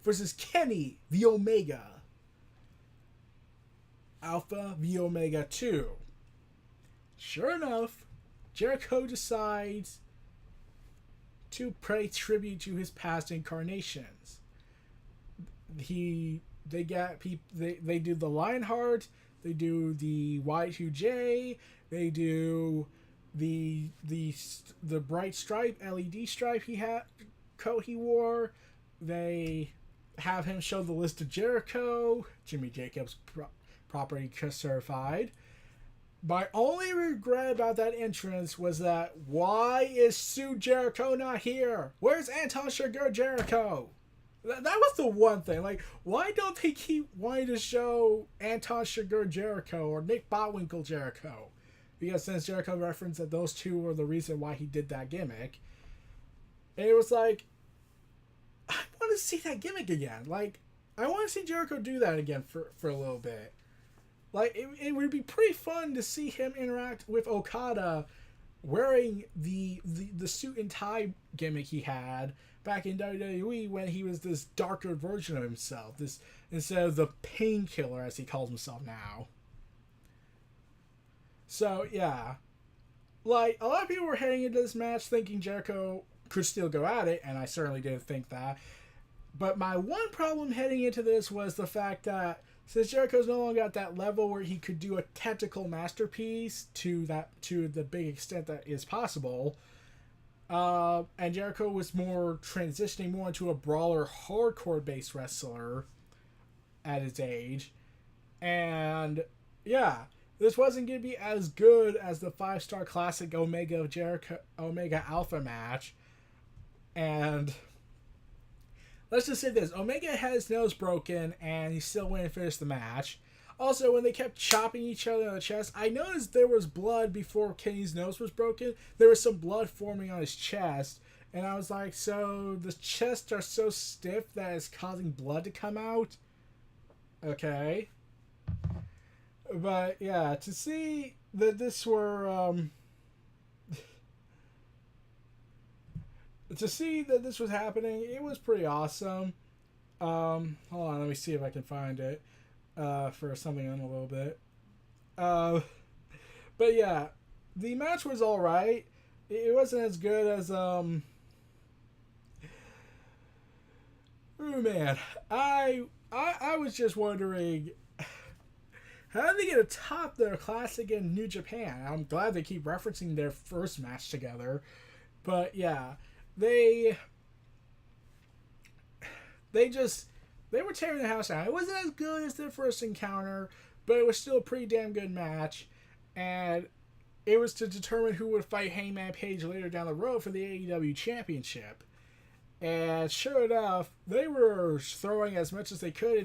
versus Kenny, the Omega. Alpha, the Omega 2. Sure enough, Jericho decides to pay tribute to his past incarnations. They do the Lionheart, they do the Y2J, they do the bright stripe, LED stripe coat he wore. They have him show the list of Jericho, Jimmy Jacobs property certified. My only regret about that entrance was that why is Sue Jericho not here? Where's Anton Sugar Jericho? That was the one thing. Like, why don't they keep wanting to show Anton Sugar Jericho or Nick Botwinkle Jericho? Because since Jericho referenced that those two were the reason why he did that gimmick. And it was like, I want to see that gimmick again. Like, I want to see Jericho do that again for a little bit. Like, it would be pretty fun to see him interact with Okada wearing the suit and tie gimmick he had back in WWE when he was this darker version of himself. This instead of the painkiller as he calls himself now. So, yeah. Like, a lot of people were heading into this match thinking Jericho could still go at it, and I certainly did think that. But my one problem heading into this was the fact that since Jericho's no longer at that level where he could do a technical masterpiece to the big extent that is possible, and Jericho was more transitioning more into a brawler, hardcore-based wrestler at his age, and yeah, this wasn't going to be as good as the 5-star classic Omega Alpha match, and let's just say this. Omega had his nose broken, and he still went and finished the match. Also, when they kept chopping each other in the chest, I noticed there was blood before Kenny's nose was broken. There was some blood forming on his chest, And I was like, so the chests are so stiff that it's causing blood to come out? Okay. But yeah, to see that this were to see that this was happening, it was pretty awesome. Hold on, let me see if I can find it for something in a little bit. But yeah, the match was all right. It wasn't as good as Oh man, I was just wondering, how did they get atop their classic in New Japan? I'm glad they keep referencing their first match together, but yeah, they were tearing the house down. It wasn't as good as their first encounter, but it was still a pretty damn good match, and it was to determine who would fight Hangman Page later down the road for the AEW Championship. And sure enough, they were throwing as much as they could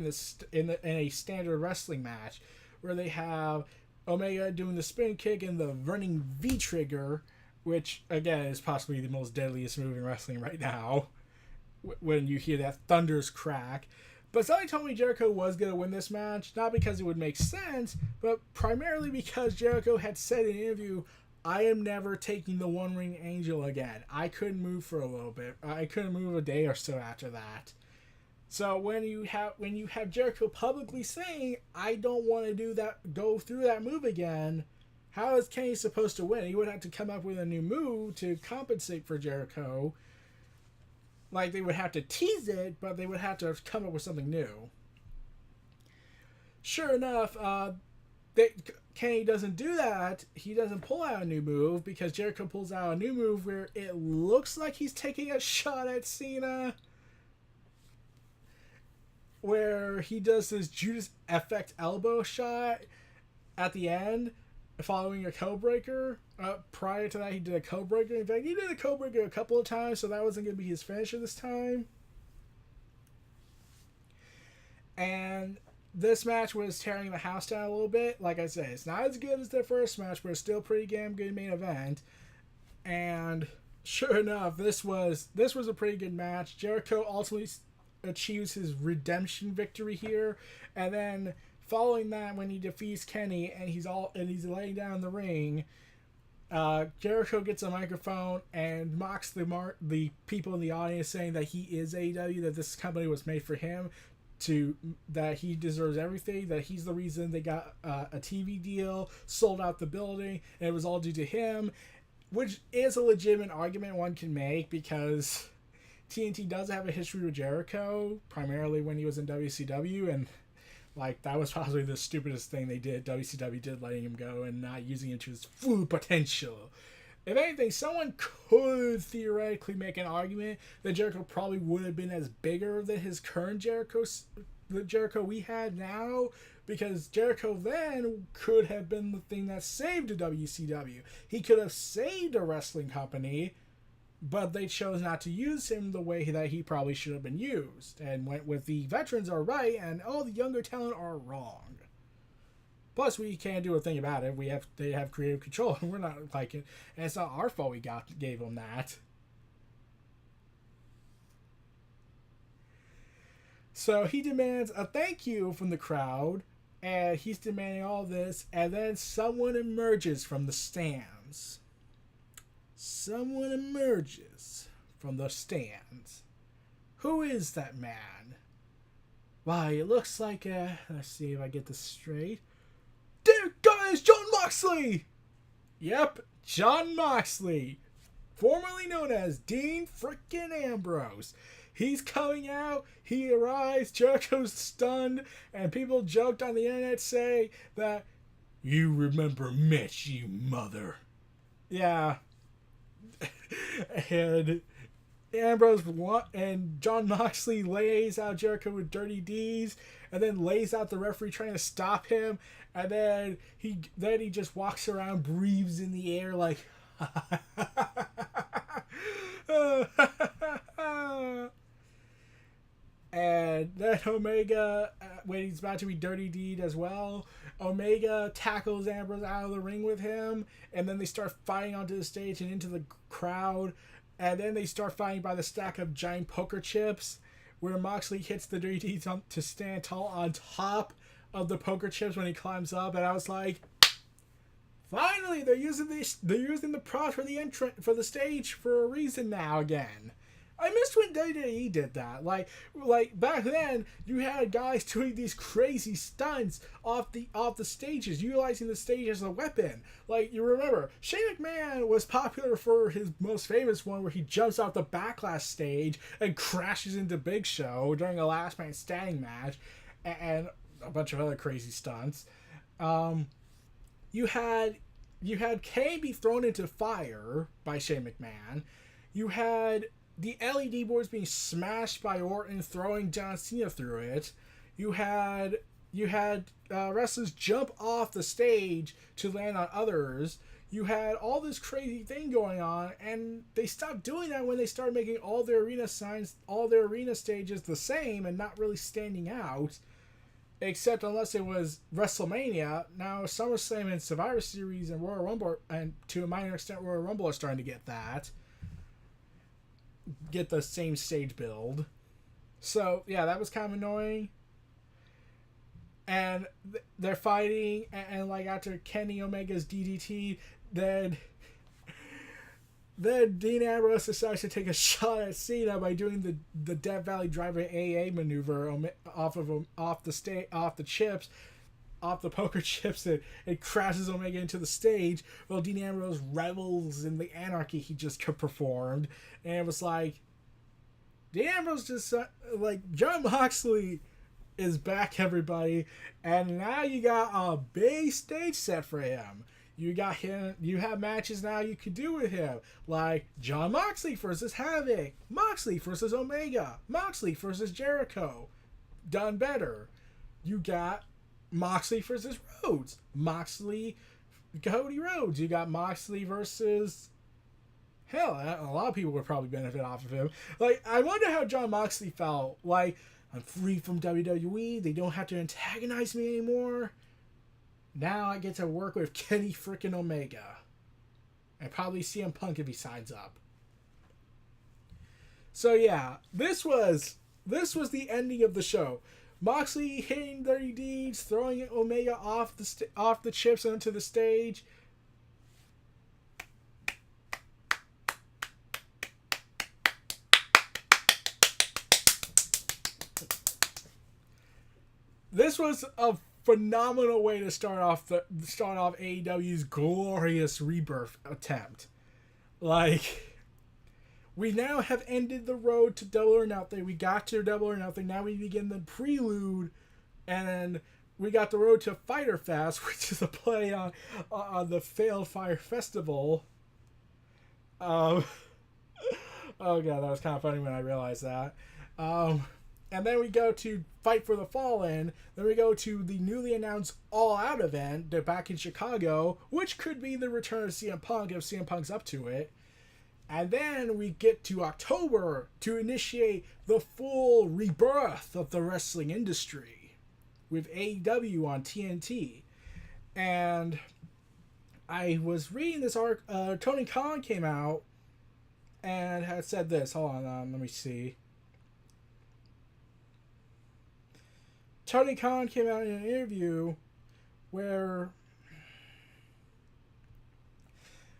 in a standard wrestling match, where they have Omega doing the spin kick and the running V trigger, which again is possibly the most deadliest move in wrestling right now. When you hear that thunderous crack. But somebody told me Jericho was going to win this match, not because it would make sense, but primarily because Jericho had said in an interview, I am never taking the One Ring Angel again. I couldn't move for a little bit. I couldn't move a day or so after that. So when you have Jericho publicly saying, I don't want to go through that move again, how is Kenny supposed to win? He would have to come up with a new move to compensate for Jericho. Like, they would have to tease it, but they would have to come up with something new. Sure enough, Kenny doesn't do that. He doesn't pull out a new move, because Jericho pulls out a new move where it looks like he's taking a shot at Cena. Where he does this Judas Effect elbow shot at the end, following a codebreaker. Prior to that, he did a codebreaker. In fact, he did a codebreaker a couple of times, so that wasn't going to be his finisher this time. And this match was tearing the house down a little bit. Like I said, it's not as good as their first match, but it's still a pretty damn good main event. And sure enough, this was a pretty good match. Jericho ultimately achieves his redemption victory here, and then following that, when he defeats Kenny and he's laying down in the ring, Jericho gets a microphone and mocks the people in the audience, saying that he is AEW, that this company was made for him, that he deserves everything, that he's the reason they got a TV deal, sold out the building, and it was all due to him, which is a legitimate argument one can make, because TNT does have a history with Jericho, primarily when he was in WCW, and like, that was probably the stupidest thing they did. WCW did, letting him go and not using him to his full potential. If anything, someone could theoretically make an argument that Jericho probably would have been as bigger than his current the Jericho we had now, because Jericho then could have been the thing that saved the WCW. He could have saved a wrestling company, but they chose not to use him the way that he probably should have been used, and went with the veterans are right and all the younger talent are wrong. Plus, we can't do a thing about it. They have creative control, and we're not like it, and it's not our fault we gave them that. So he demands a thank you from the crowd, and he's demanding all this, and then someone emerges from the stands. Someone emerges from the stands. Who is that man? Why, it looks like let's see if I get this straight. There, guys, Jon Moxley! Yep, Jon Moxley, formerly known as Dean frickin' Ambrose. He's coming out, he arrives, Jericho's stunned, and people joked on the internet say that, you remember Mitch, you mother. Yeah. And Ambrose and Jon Moxley lays out Jericho with dirty D's, and then lays out the referee trying to stop him, and then he just walks around, breathes in the air like and then Omega, when he's about to be dirty deed as well, Omega tackles Ambrose out of the ring with him, and then they start fighting onto the stage and into the crowd. And then they start fighting by the stack of giant poker chips, where Moxley hits the DDT to stand tall on top of the poker chips when he climbs up. And I was like, finally, they're using the props for the stage for a reason now again. I missed when WWE did that. Like back then, you had guys doing these crazy stunts off the stages, utilizing the stage as a weapon. Like, you remember, Shane McMahon was popular for his most famous one, where he jumps off the Backlash stage and crashes into Big Show during a Last Man Standing match, and a bunch of other crazy stunts. You had Kane be thrown into fire by Shane McMahon. You had the LED boards being smashed by Orton, throwing John Cena through it. You had wrestlers jump off the stage to land on others. You had all this crazy thing going on, and they stopped doing that when they started making all their arena stages the same and not really standing out, except unless it was WrestleMania. Now SummerSlam and Survivor Series and Royal Rumble, and to a minor extent Royal Rumble, are starting to get the same stage build. So yeah, that was kind of annoying. And they're fighting, and like after Kenny Omega's DDT, then Dean Ambrose decides to take a shot at Cena by doing the Death Valley Driver AA maneuver off the chips, off the poker chips, and it crashes Omega into the stage, while Dean Ambrose revels in the anarchy he just performed. And it was like, Dean Ambrose just Jon Moxley is back, everybody, and now you got a big stage set for him. You got him. You have matches now you could do with him, like Jon Moxley versus Havoc, Moxley versus Omega, Moxley versus Jericho, done better. You got Moxley versus Rhodes, Cody Rhodes. You got Moxley versus, hell, a lot of people would probably benefit off of him. Like, I wonder how Jon Moxley felt. Like, I'm free from WWE. They don't have to antagonize me anymore. Now I get to work with Kenny frickin' Omega. And probably CM Punk if he signs up. So yeah, this was the ending of the show. Moxley hitting Dirty Deeds, throwing Omega off the chips onto the stage. This was a phenomenal way to start off AEW's glorious rebirth attempt. Like, we now have ended the road to Double or Nothing. We got to Double or Nothing. Now we begin the prelude, and we got the road to Fyter Fest, which is a play on the failed Fire Festival. Oh god, that was kind of funny when I realized that. And then we go to Fight for the Fallen. Then we go to the newly announced All Out event back in Chicago, which could be the return of CM Punk if CM Punk's up to it. And then we get to October to initiate the full rebirth of the wrestling industry with AEW on TNT. And I was reading this article. Tony Khan came out and had said this. Hold on, let me see. Tony Khan came out in an interview where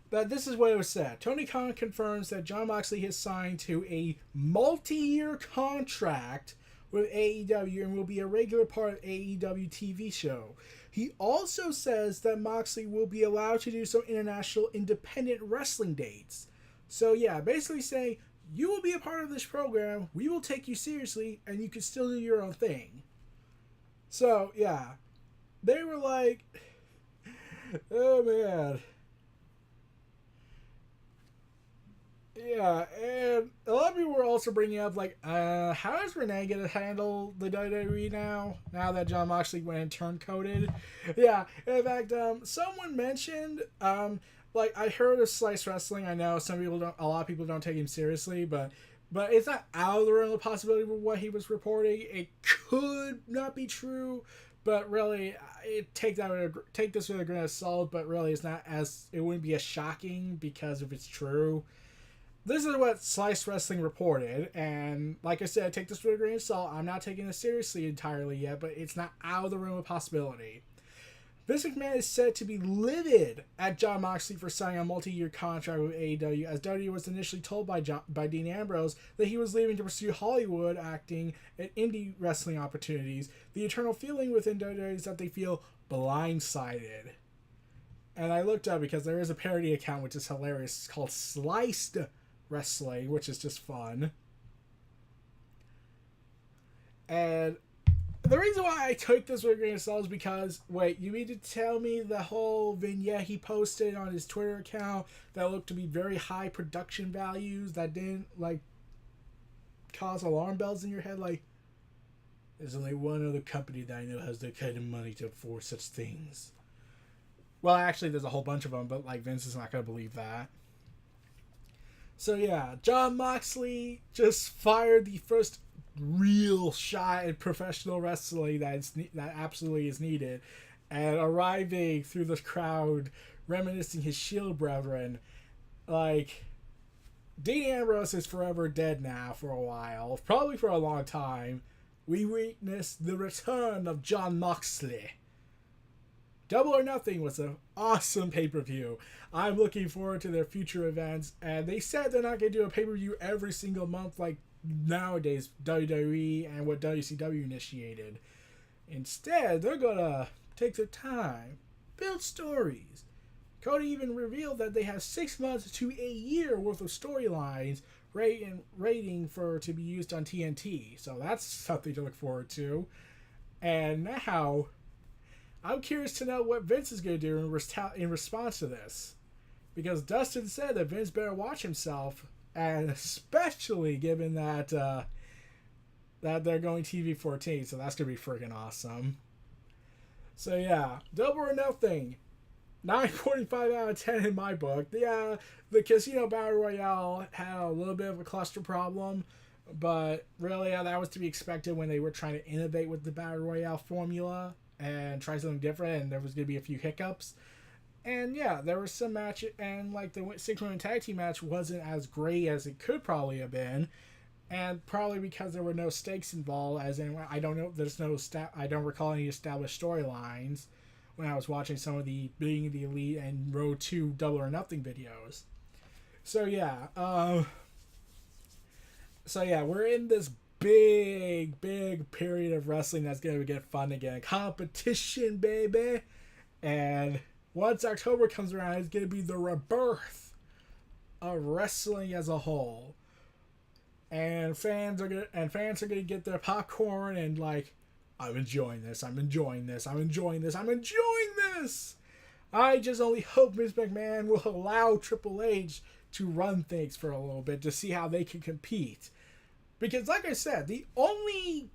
that this is what it was said. Tony Khan confirms that Jon Moxley has signed to a multi-year contract with AEW and will be a regular part of AEW TV show. He also says that Moxley will be allowed to do some international independent wrestling dates. So yeah, basically saying, you will be a part of this program, we will take you seriously, and you can still do your own thing. So, yeah, they were like, oh, man. Yeah, and a lot of people were also bringing up, like, how is Renee going to handle the WWE now that Jon Moxley went and turncoated? Yeah, in fact, someone mentioned, like, I heard of Slice Wrestling. I know a lot of people don't take him seriously, but it's not out of the realm of possibility of what he was reporting. It could not be true, but really, take this with a grain of salt. But really, it wouldn't be as shocking because if it's true. this is what Slice Wrestling reported, and like I said, take this with a grain of salt. I'm not taking this seriously entirely yet, but it's not out of the realm of possibility. Vince McMahon is said to be livid at Jon Moxley for signing a multi-year contract with AEW, as WWE was initially told by Dean Ambrose that he was leaving to pursue Hollywood acting and indie wrestling opportunities. The eternal feeling within WWE is that they feel blindsided. And I looked up because there is a parody account which is hilarious. It's called Sliced Wrestling, which is just fun. And the reason why I took this with a grain of salt is because, wait, you mean to tell me the whole vignette he posted on his Twitter account that looked to be very high production values that didn't, like, cause alarm bells in your head? Like, there's only one other company that I know has the kind of money to afford such things. Well, actually, there's a whole bunch of them, but, like, Vince is not going to believe that. So, yeah, Jon Moxley just fired the first real shot at professional wrestling that absolutely is needed, and arriving through the crowd reminiscing his Shield brethren. Like, Dean Ambrose is forever dead now for a while, probably for a long time. We witnessed the return of Jon Moxley. Double or Nothing was an awesome pay-per-view. I'm looking forward to their future events, and they said they're not going to do a pay-per-view every single month like nowadays WWE and what WCW initiated. Instead, they're gonna take their time, build stories. Cody even revealed that they have 6 months to a year worth of storylines rating for to be used on TNT. So that's something to look forward to. And now, I'm curious to know what Vince is going to do in response to this, because Dustin said that Vince better watch himself. And especially given that that they're going TV-14, so that's going to be freaking awesome. So yeah, Double or Nothing, 9.5 out of 10 in my book. The Casino Battle Royale had a little bit of a cluster problem, but really that was to be expected when they were trying to innovate with the Battle Royale formula and try something different, and there was going to be a few hiccups. And yeah, there was some matches, and like the 6-woman tag team match wasn't as great as it could probably have been, and probably because there were no stakes involved. As in, I don't know, I don't recall any established storylines when I was watching some of the Being the Elite and Road 2 Double or Nothing videos. So yeah, we're in this big period of wrestling that's gonna get fun again. Competition, baby, and once October comes around, it's going to be the rebirth of wrestling as a whole. And fans are going to get their popcorn and like, I'm enjoying this. I just only hope Vince McMahon will allow Triple H to run things for a little bit to see how they can compete. Because like I said, the only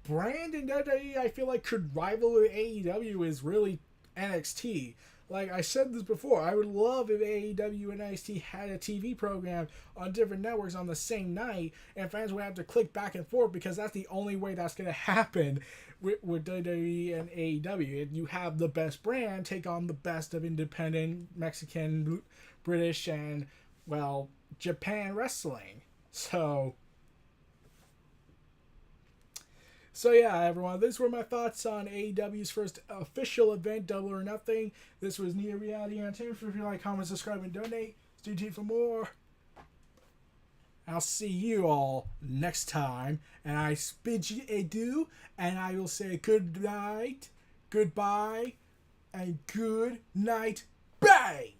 brand in WWE I feel like could rival with AEW is really NXT. Like I said this before, I would love if AEW and NXT had a TV program on different networks on the same night, and fans would have to click back and forth, because that's the only way that's going to happen with WWE and AEW. And you have the best brand take on the best of independent Mexican, British, and, well, Japan wrestling. So yeah, everyone, these were my thoughts on AEW's first official event, Double or Nothing. This was Near Reality Entertainment. If you like, comment, subscribe, and donate, stay tuned for more. I'll see you all next time, and I bid you adieu, and I will say good night, goodbye, and good night, bang!